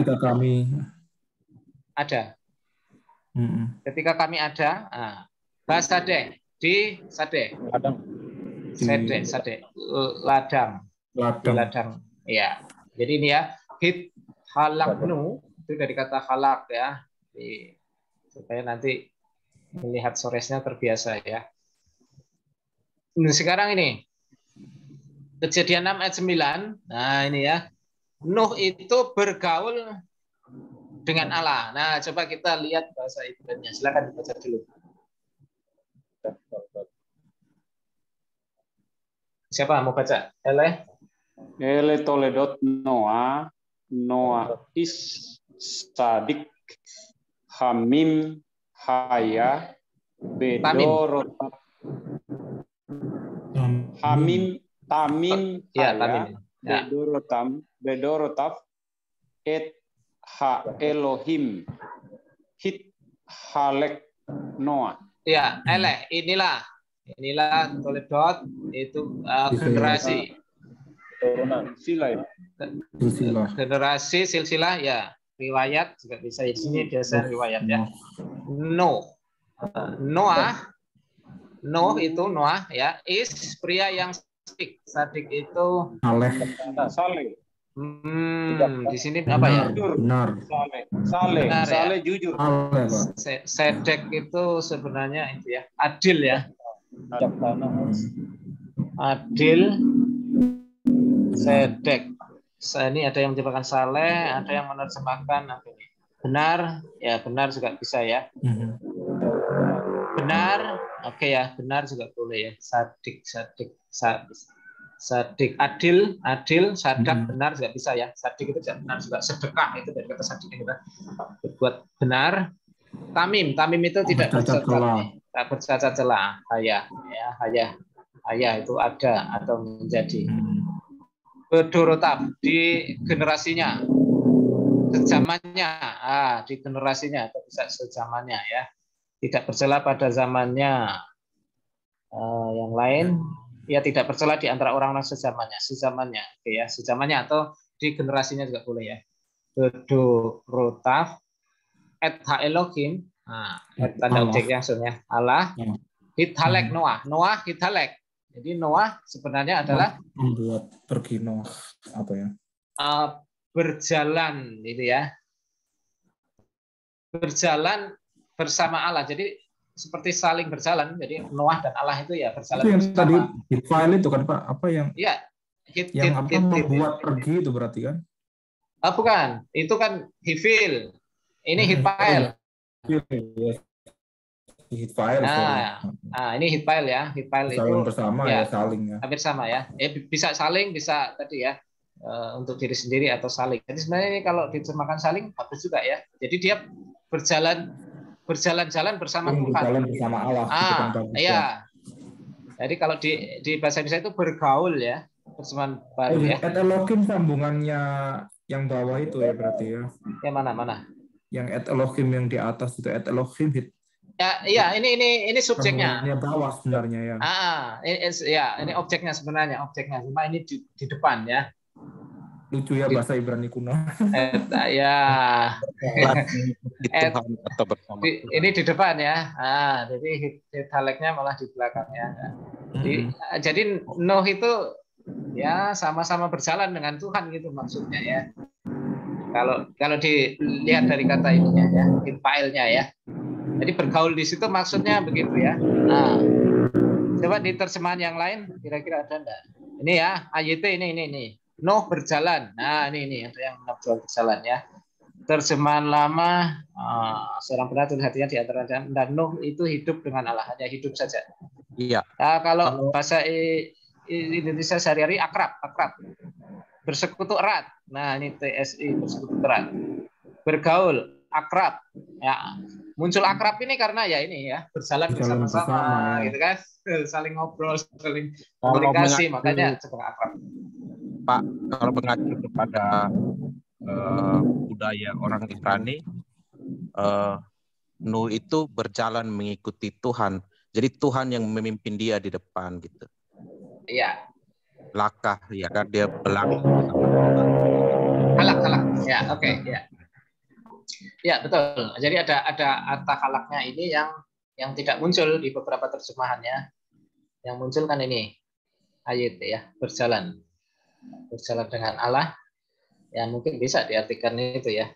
Ketika kami ada, bahasa deh di sade. Ladang. Ya. Jadi ini ya hit halaknu itu dari kata halak ya. Supaya nanti melihat soresnya terbiasa ya. Sekarang ini Kejadian 6 ayat 9. Nah, ini ya. Nuh itu bergaul dengan Allah. Nah, coba kita lihat bahasa Ibrani-nya. Silakan dibaca dulu. Siapa mau baca? Ele toledot Noah is sadik hamim haya bedorotat tamim haya bedorotaf et ha Elohim hit halek Noah. Ya, inilah toledot itu generasi. Generasi silsilah ya, riwayat juga bisa di sini biasa riwayat ya. Noah itu Noah ya, is pria yang sadik itu saleh. Di sini apa ya? Benar. Saleh jujur. Sedek itu sebenarnya itu ya, adil ya. Adil Sedek. Ini ada yang menerjemahkan saleh, ada yang menerjemahkan apa ini? Benar, ya benar juga bisa ya. Benar, oke ya, benar juga boleh ya. Sadik, adil, sadak, benar juga bisa ya. Sadik itu benar juga, sedekah itu dari kata sadik kita berbuat benar. Tamim itu tidak bercacat celah. Hayah itu ada atau menjadi. Bedorotaf di generasinya, sezamannya, di generasinya atau bisa sezamannya ya. Tidak bercela pada zamannya. Yang lain ya tidak bercela di antara orang-orang sezamannya, oke ya, sezamannya atau di generasinya juga boleh ya. Bedorotaf et Elohim, tanda objeknya maksudnya Allah. Hithalek Noah hithalek. Jadi Noah sebenarnya adalah membuat pergi Noah apa ya? Berjalan gitu ya. Berjalan bersama Allah. Jadi seperti saling berjalan. Jadi Noah dan Allah itu ya berjalan itu yang bersama. Tadi hitfile itu kan Pak, apa yang? Iya. Membuat pergi itu berarti kan? Bukan. Itu kan hifil. Ini hitfile. Hitfile. Ini hitfile ya. Hitfile itu bersama ya, saling ya. Hampir sama ya. Bisa saling, bisa tadi ya. Untuk diri sendiri atau saling. Jadi sebenarnya ini kalau diterjemahkan saling bagus juga ya. Jadi dia berjalan-jalan bersama Tuhan. Berjalan bersama Allah. Iya. Jadi kalau di bahasa Indonesia itu bergaul ya. Persamaan baru ya. Et Elohim sambungannya yang bawah itu ya berarti ya. Yang mana? Yang et Elohim yang di atas itu et Elohim iya ini subjeknya. Sambungannya bawah sebenarnya ya. Ini objeknya sebenarnya, cuma ini di depan ya. Lucu ya bahasa Ibrani kuno. Ini di depan ya. Jadi hithaleknya malah di belakangnya. Jadi Nuh itu ya sama-sama berjalan dengan Tuhan gitu maksudnya ya. Kalau dilihat dari kata ininya ya, hitfailnya ya. Jadi bergaul di situ maksudnya begitu ya. Coba di terjemahan yang lain kira-kira ada enggak? Ini ya, AYT ini. Nuh berjalan. Nah, ini ada yang berjalan ya. Terjemahan lama, seorang benar tulis hatinya di antara dan Nuh itu hidup dengan Allah, hanya hidup saja. Iya. Nah, kalau bahasa Indonesia sehari-hari akrab. Bersekutu erat. Nah, ini TSI bersekutu erat. Bergaul, akrab. Ya. Muncul akrab ini karena ya ini ya, berjalan bersama-sama gitu kan. Saling ngobrol, saling komunikasi, makanya cepet akrab. Pak, kalau mengacu kepada budaya orang Ibrani, Nuh itu berjalan mengikuti Tuhan. Jadi Tuhan yang memimpin dia di depan gitu. Iya. Lakah ya kan, dia berlari. Halak. Ya, oke, ya. Ya, betul. Jadi ada arta halaknya ini yang tidak muncul di beberapa terjemahannya. Yang muncul kan ini ayat ya, berjalan dengan Allah. Ya mungkin bisa diartikan itu ya.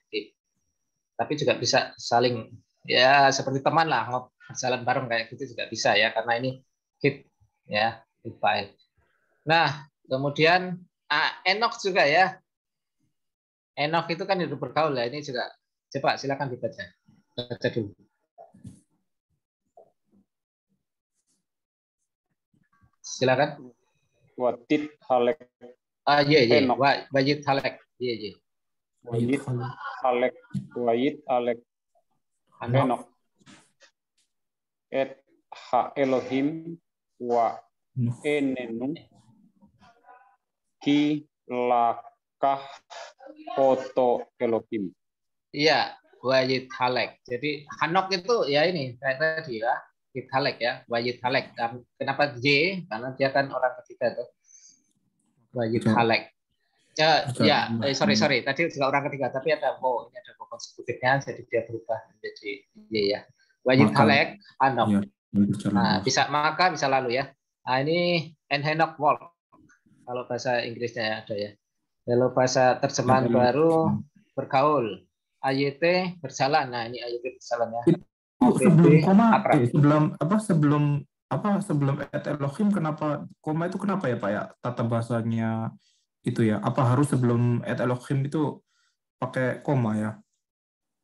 Tapi juga bisa saling ya seperti teman lah, berjalan bareng kayak gitu juga bisa ya, karena ini hit ya, hitfile. Nah, kemudian Enok juga ya. Enok itu kan hidup bergaul ya, ini juga. Coba silakan dibaca. Baca dulu. Silakan. Watit halek. Iya. Wajid halek. Iya. Wajid halek. Enok. Et ha Elohim wa enenu ki lakah foto Elohim. Iya, wajid halek. Jadi Hanok itu ya ini kayak tadi ya, wajid halek ya, wajid halek. Kenapa J? Karena dia kan orang ketiga tuh. Wajid halek. Sorry. Tadi juga orang ketiga, tapi ada ini ada konsekutifnya, jadi dia berubah menjadi Y ya. Wajid halek, Hanok. Nah, bisa maka bisa lalu ya. Nah, ini Henok walk. Kalau bahasa Inggrisnya ada ya. Kalau bahasa terjemahan baru bergaul. AYT berjalan. Nah, ini AYT berjalan ya. Sebelum et Elohim kenapa koma itu kenapa ya Pak ya? Tata bahasanya itu ya. Apa harus sebelum et Elohim itu pakai koma ya?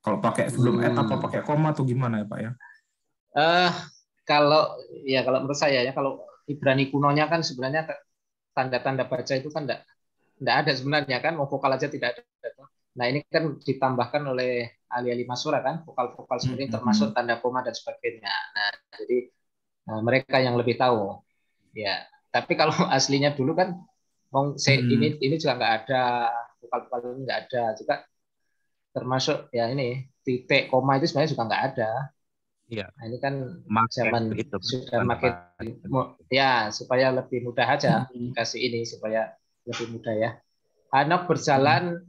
Kalau pakai sebelum et apa pakai koma atau gimana ya Pak ya? Kalau menurut saya ya, kalau Ibrani kunonya kan sebenarnya tanda-tanda baca itu kan enggak ada sebenarnya kan, mau vokal aja tidak ada. Nah, ini kan ditambahkan oleh ahli-ahli masura kan, vokal-vokal seperti ini termasuk tanda koma dan sebagainya. Nah, jadi mereka yang lebih tahu. Ya, tapi kalau aslinya dulu kan ini juga nggak ada, vokal-vokal ini nggak ada juga, termasuk ya ini titik koma itu sebenarnya juga nggak ada. Iya. Nah, ini kan Makin zaman itu, sudah makin ya, supaya lebih mudah aja dikasih ini supaya lebih mudah ya. Hanok berjalan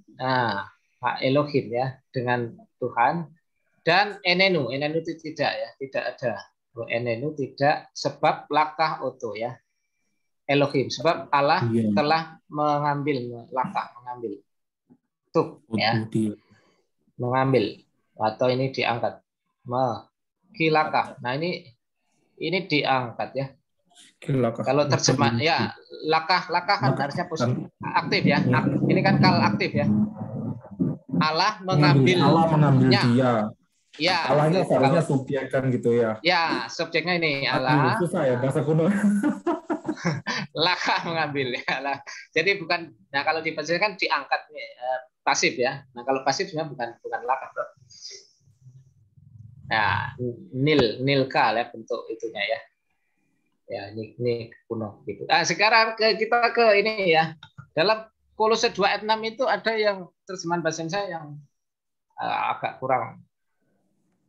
Elohim ya dengan Tuhan, dan enenu itu tidak ya, tidak ada. Enenu tidak, sebab lakah oto ya. Elohim, sebab Allah telah mengambil tuh ya, mengambil atau ini diangkat, kilakah. Nah, ini diangkat ya. Kilakah. Kalau terjemah ya, lakah kan harusnya aktif ya. Ini kan kal aktif ya. Allah mengambil dia. Ya. Allahnya seharusnya subjek kan gitu ya. Ya, subjeknya ini Allah. Susah ya bahasa kuno. Lakah mengambil ya. Jadi bukan. Nah, kalau dibaca kan diangkat pasif ya. Nah, kalau pasif sebenarnya bukan lakah, bro. Nah, nilka ya bentuk itunya ya. Ya, ini kuno gitu. Nah, sekarang kita ke ini ya. Dalam Kolose 2 ayat 6 itu ada yang terjemahan bahasa Indonesia yang agak kurang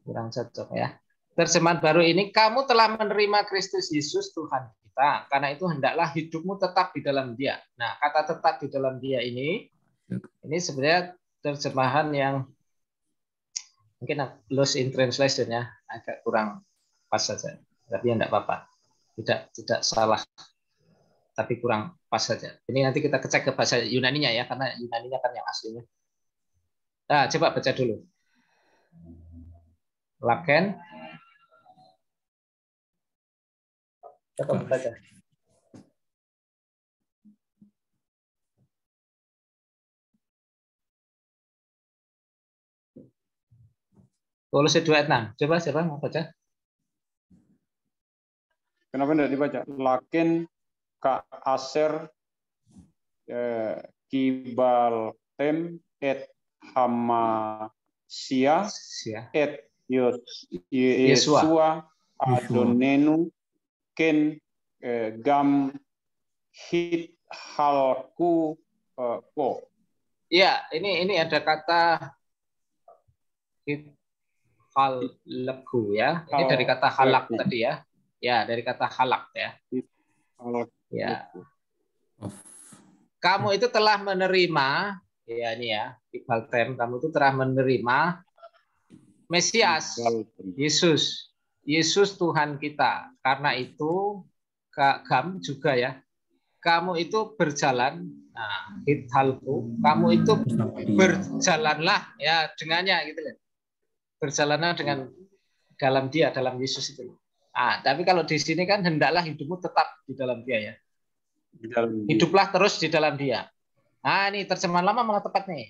cocok ya. Terjemahan baru ini, kamu telah menerima Kristus Yesus Tuhan kita, karena itu hendaklah hidupmu tetap di dalam Dia. Nah, kata tetap di dalam Dia ini sebenarnya terjemahan yang mungkin lost in translation ya, agak kurang pas saja. Tapi ya enggak apa-apa. Tidak salah. Tapi kurang pas saja. Ini nanti kita cek ke bahasa Yunaninya ya, karena Yunaninya kan yang aslinya. Nah, coba baca dulu. Laken. Coba baca. Kolose 2 ayat 6. Coba siapa mau baca? Kenapa tidak dibaca? Laken ka aser kibal tem et hamasia et Yesua adonenu ken gam hit halku ko. Ya, ini ada kata hit halku ya. Ini dari kata halak tadi ya. Ya, dari kata halak ya. Ya. Kamu itu telah menerima, ya ini ya, Ibaltem, kamu itu telah menerima Mesias, Yesus Tuhan kita. Karena itu, Gam juga ya, kamu itu berjalan, nah, hithalku, kamu itu berjalanlah ya dengannya gitu kan. Berjalanlah dengan dalam Dia, dalam Yesus itu. Tapi kalau di sini kan hendaklah hidupmu tetap di dalam Dia ya. Hiduplah terus di dalam Dia. Ini terjemahan lama malah tepat nih.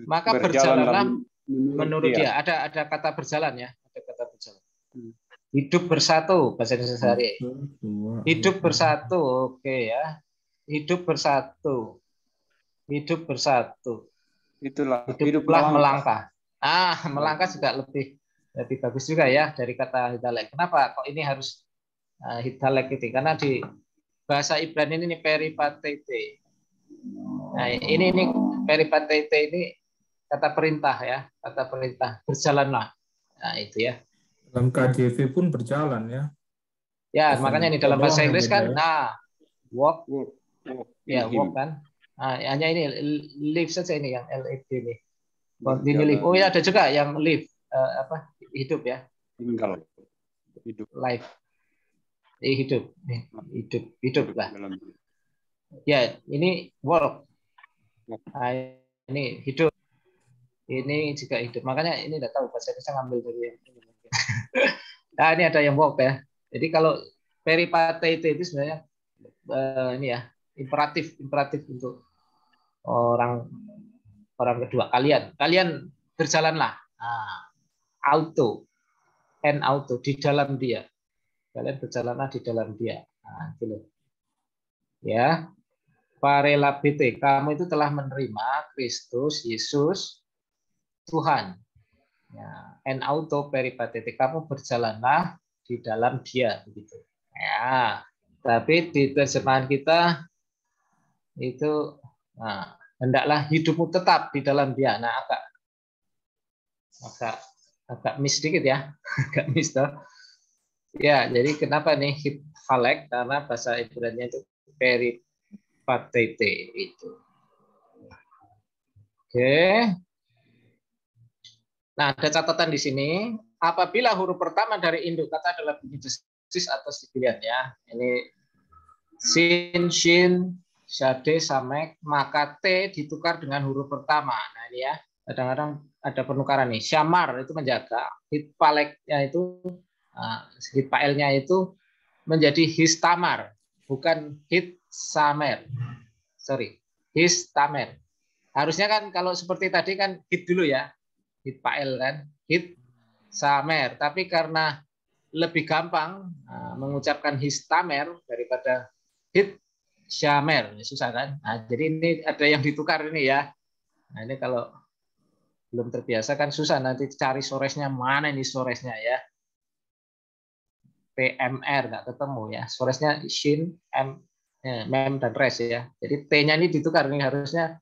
Maka berjalanlah menurut Dia. Ada kata berjalan ya, ada kata berjalan. Hidup bersatu bahasa Indonesia sehari. Hidup bersatu, oke ya. Hidup bersatu. Hidup bersatu. Hiduplah melangkah. Melangkah juga lebih bagus juga ya dari kata hidalek. Kenapa kok ini harus hidalek itu? Karena di bahasa Ibrani ini peripatete. Nah, ini peripatete ini kata perintah ya, kata perintah, berjalanlah. Nah, itu ya. Dalam KJV pun berjalan ya. Ya, makanya ini dalam bahasa Inggris kan walk. Ya, walk kan. Hanya ini live saja ini yang LIV ini. Continue live. Oh ya, ada juga yang live hidup ya. Tinggal. Hidup. Life. Hidup lah. Ya, ini work. Ini hidup. Ini juga hidup. Makanya ini enggak tahu bahasa Indonesia ngambil dari yang ini. Nah, ini ada yang work ya. Jadi kalau peripatete itu sebenarnya ini ya, imperatif untuk orang kedua. Kalian berjalanlah. Nah, auto di dalam dia. Kalian berjalanlah di dalam dia. Nah, itu loh. Ya. Parelabete, kamu itu telah menerima Kristus Yesus Tuhan. Ya, en auto peripatete, kamu berjalanlah di dalam dia begitu. Ya. Tapi di terjemahan kita itu hendaklah hidupmu tetap di dalam dia. Nah, agak miss sedikit ya. Agak miss toh. Ya, jadi kenapa nih halek? Karena bahasa Ibrani itu peripatete itu. Oke. Nah, ada catatan di sini. Apabila huruf pertama dari induk kata adalah bunyi desis atau sibilan ya. Ini sin, shin, shade, samek, maka T ditukar dengan huruf pertama. Nah, ini ya. Kadang-kadang ada penukaran nih. Syamar itu menjaga. Hitpaleknya itu, hitpaelnya itu menjadi histamar. Bukan hitsamer. Sorry. Histamer. Harusnya kan kalau seperti tadi kan hit dulu ya. Hit pael kan, hit samer. Tapi karena lebih gampang mengucapkan histamer daripada hit syamer, susah kan? Nah, jadi ini ada yang ditukar ini ya. Nah, ini kalau belum terbiasa kan susah nanti cari soresnya mana ini soresnya ya. PMR nggak ketemu ya. Soresnya shin, mem dan res ya. Jadi T-nya ini ditukar ini harusnya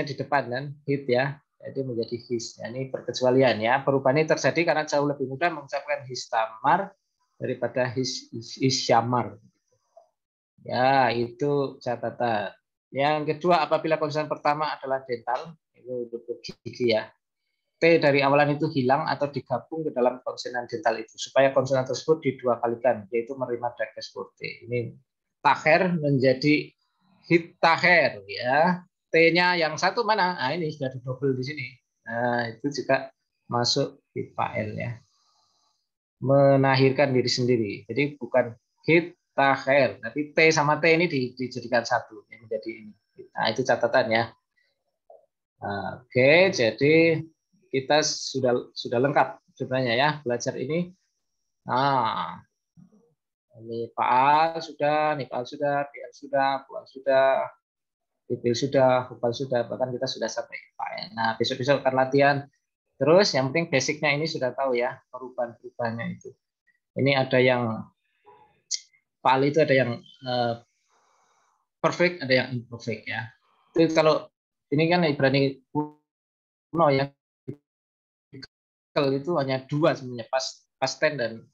di depan kan, hit ya. Jadi menjadi his. Ya, ini perkecualian ya. Perubahan ini terjadi karena jauh lebih mudah mengucapkan histamar daripada hisyamar. Ya, itu catatan. Yang kedua, apabila konsonan pertama adalah dental, itu gigi ya. T dari awalan itu hilang atau digabung ke dalam konsonan dental itu supaya konsonan tersebut didua kalikan, yaitu menerima dakes T. Ini taher menjadi hitaher ya. T-nya yang satu mana? Nah, ini sudah double di sini. Nah, itu juga masuk hit pael ya. Menahirkan diri sendiri. Jadi bukan hit taher, tapi T sama T ini dijadikan satu. Ini menjadi ini. Nah, itu catatan ya. Oke, jadi kita sudah lengkap sebenarnya ya belajar ini. Nah, ini Pak Al sudah, nih Pak Al sudah, PL sudah, Bu Al sudah. Detail sudah, Hubal sudah, bahkan kita sudah sampai IPAN. Nah, besok-besok akan latihan. Terus yang penting basicnya ini sudah tahu ya, perubahan-perubahannya itu. Ini ada yang PAL itu ada yang perfect, ada yang imperfect ya. Itu kalau ini kan Ibrani kuno ya, itu hanya dua sebenarnya, past tense dan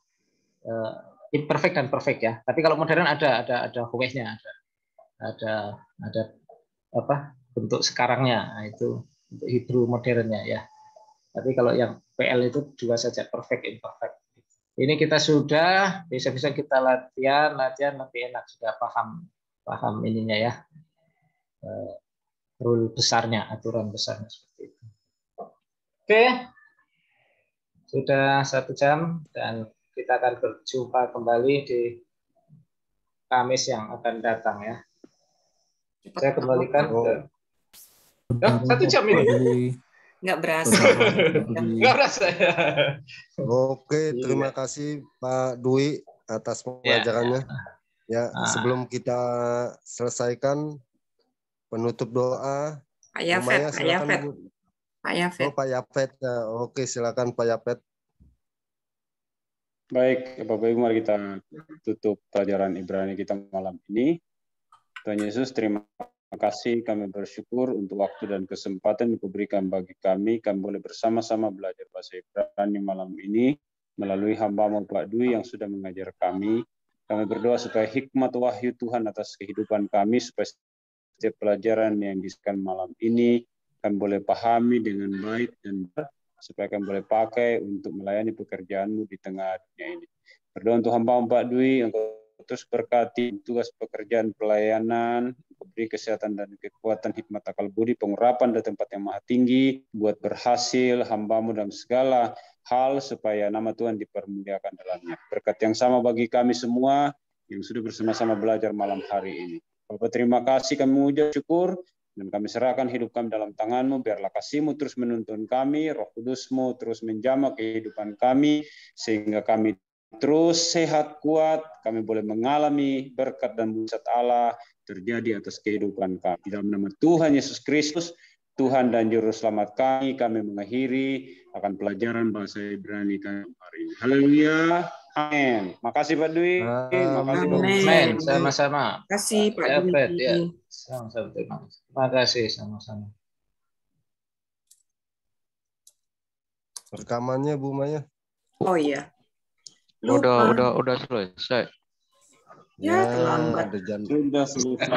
imperfect dan perfect ya. Tapi kalau modern ada howes-nya, ada apa bentuk sekarangnya, nah, itu untuk Hebrew modernnya ya. Tapi kalau yang PL itu dua saja, perfect imperfect. Ini kita sudah bisa kita latihan lebih enak, sudah paham ininya ya, rule besarnya, aturan besarnya seperti itu. Oke, sudah 1 jam dan kita akan berjumpa kembali di Kamis yang akan datang ya. Saya kembalikan ke 1 jam ini. Nggak berasa. Nggak berasa ya. Oke, terima kasih Pak Dwi atas pengajarannya. Ya, sebelum kita selesaikan penutup doa. Pak Yafet. Pak Yafet. Oh, Pak Yafet. Oke, silakan Pak Yafet. Baik, Bapak Ibu, mari kita tutup pelajaran Ibrani kita malam ini. Tuhan Yesus, terima kasih, kami bersyukur untuk waktu dan kesempatan yang diberikan bagi kami boleh bersama-sama belajar bahasa Ibrani malam ini melalui hamba-Mu Pak Dwi yang sudah mengajar kami. Kami berdoa supaya hikmat wahyu Tuhan atas kehidupan kami, supaya setiap pelajaran yang diberikan malam ini kami boleh pahami dengan baik dan supaya kami boleh pakai untuk melayani pekerjaan-Mu di tengah dunia ini. Berdoa untuk hamba-Mu Pak Dwi, untuk terus berkati tugas pekerjaan pelayanan, beri kesehatan dan kekuatan, hikmat akal budi, pengurapan dari tempat yang maha tinggi, buat berhasil hamba-Mu dalam segala hal, supaya nama Tuhan dipermuliakan dalamnya. Berkat yang sama bagi kami semua yang sudah bersama-sama belajar malam hari ini. Bapak, terima kasih, kami mengucap syukur, dan kami serahkan hidup kami dalam tangan-Mu. Biarlah kasih-Mu terus menuntun kami, Roh Kudus-Mu terus menjamah kehidupan kami, sehingga kami terus sehat, kuat, kami boleh mengalami berkat dan mujizat Allah terjadi atas kehidupan kami. Dalam nama Tuhan Yesus Kristus, Tuhan dan Juru Selamat kami mengakhiri akan pelajaran bahasa Ibrani kami hari ini. Haleluya. Amin. Makasih Pak Dwi. Makasih Pak. Amin. Sama-sama. Terima kasih Pak David, Dwi. ya. Sama-sama. Terima kasih sama-sama. Rekamannya Bu Maya. Oh iya. Udah selesai. Ya, terlambat. Ada jam. Sudah selesai.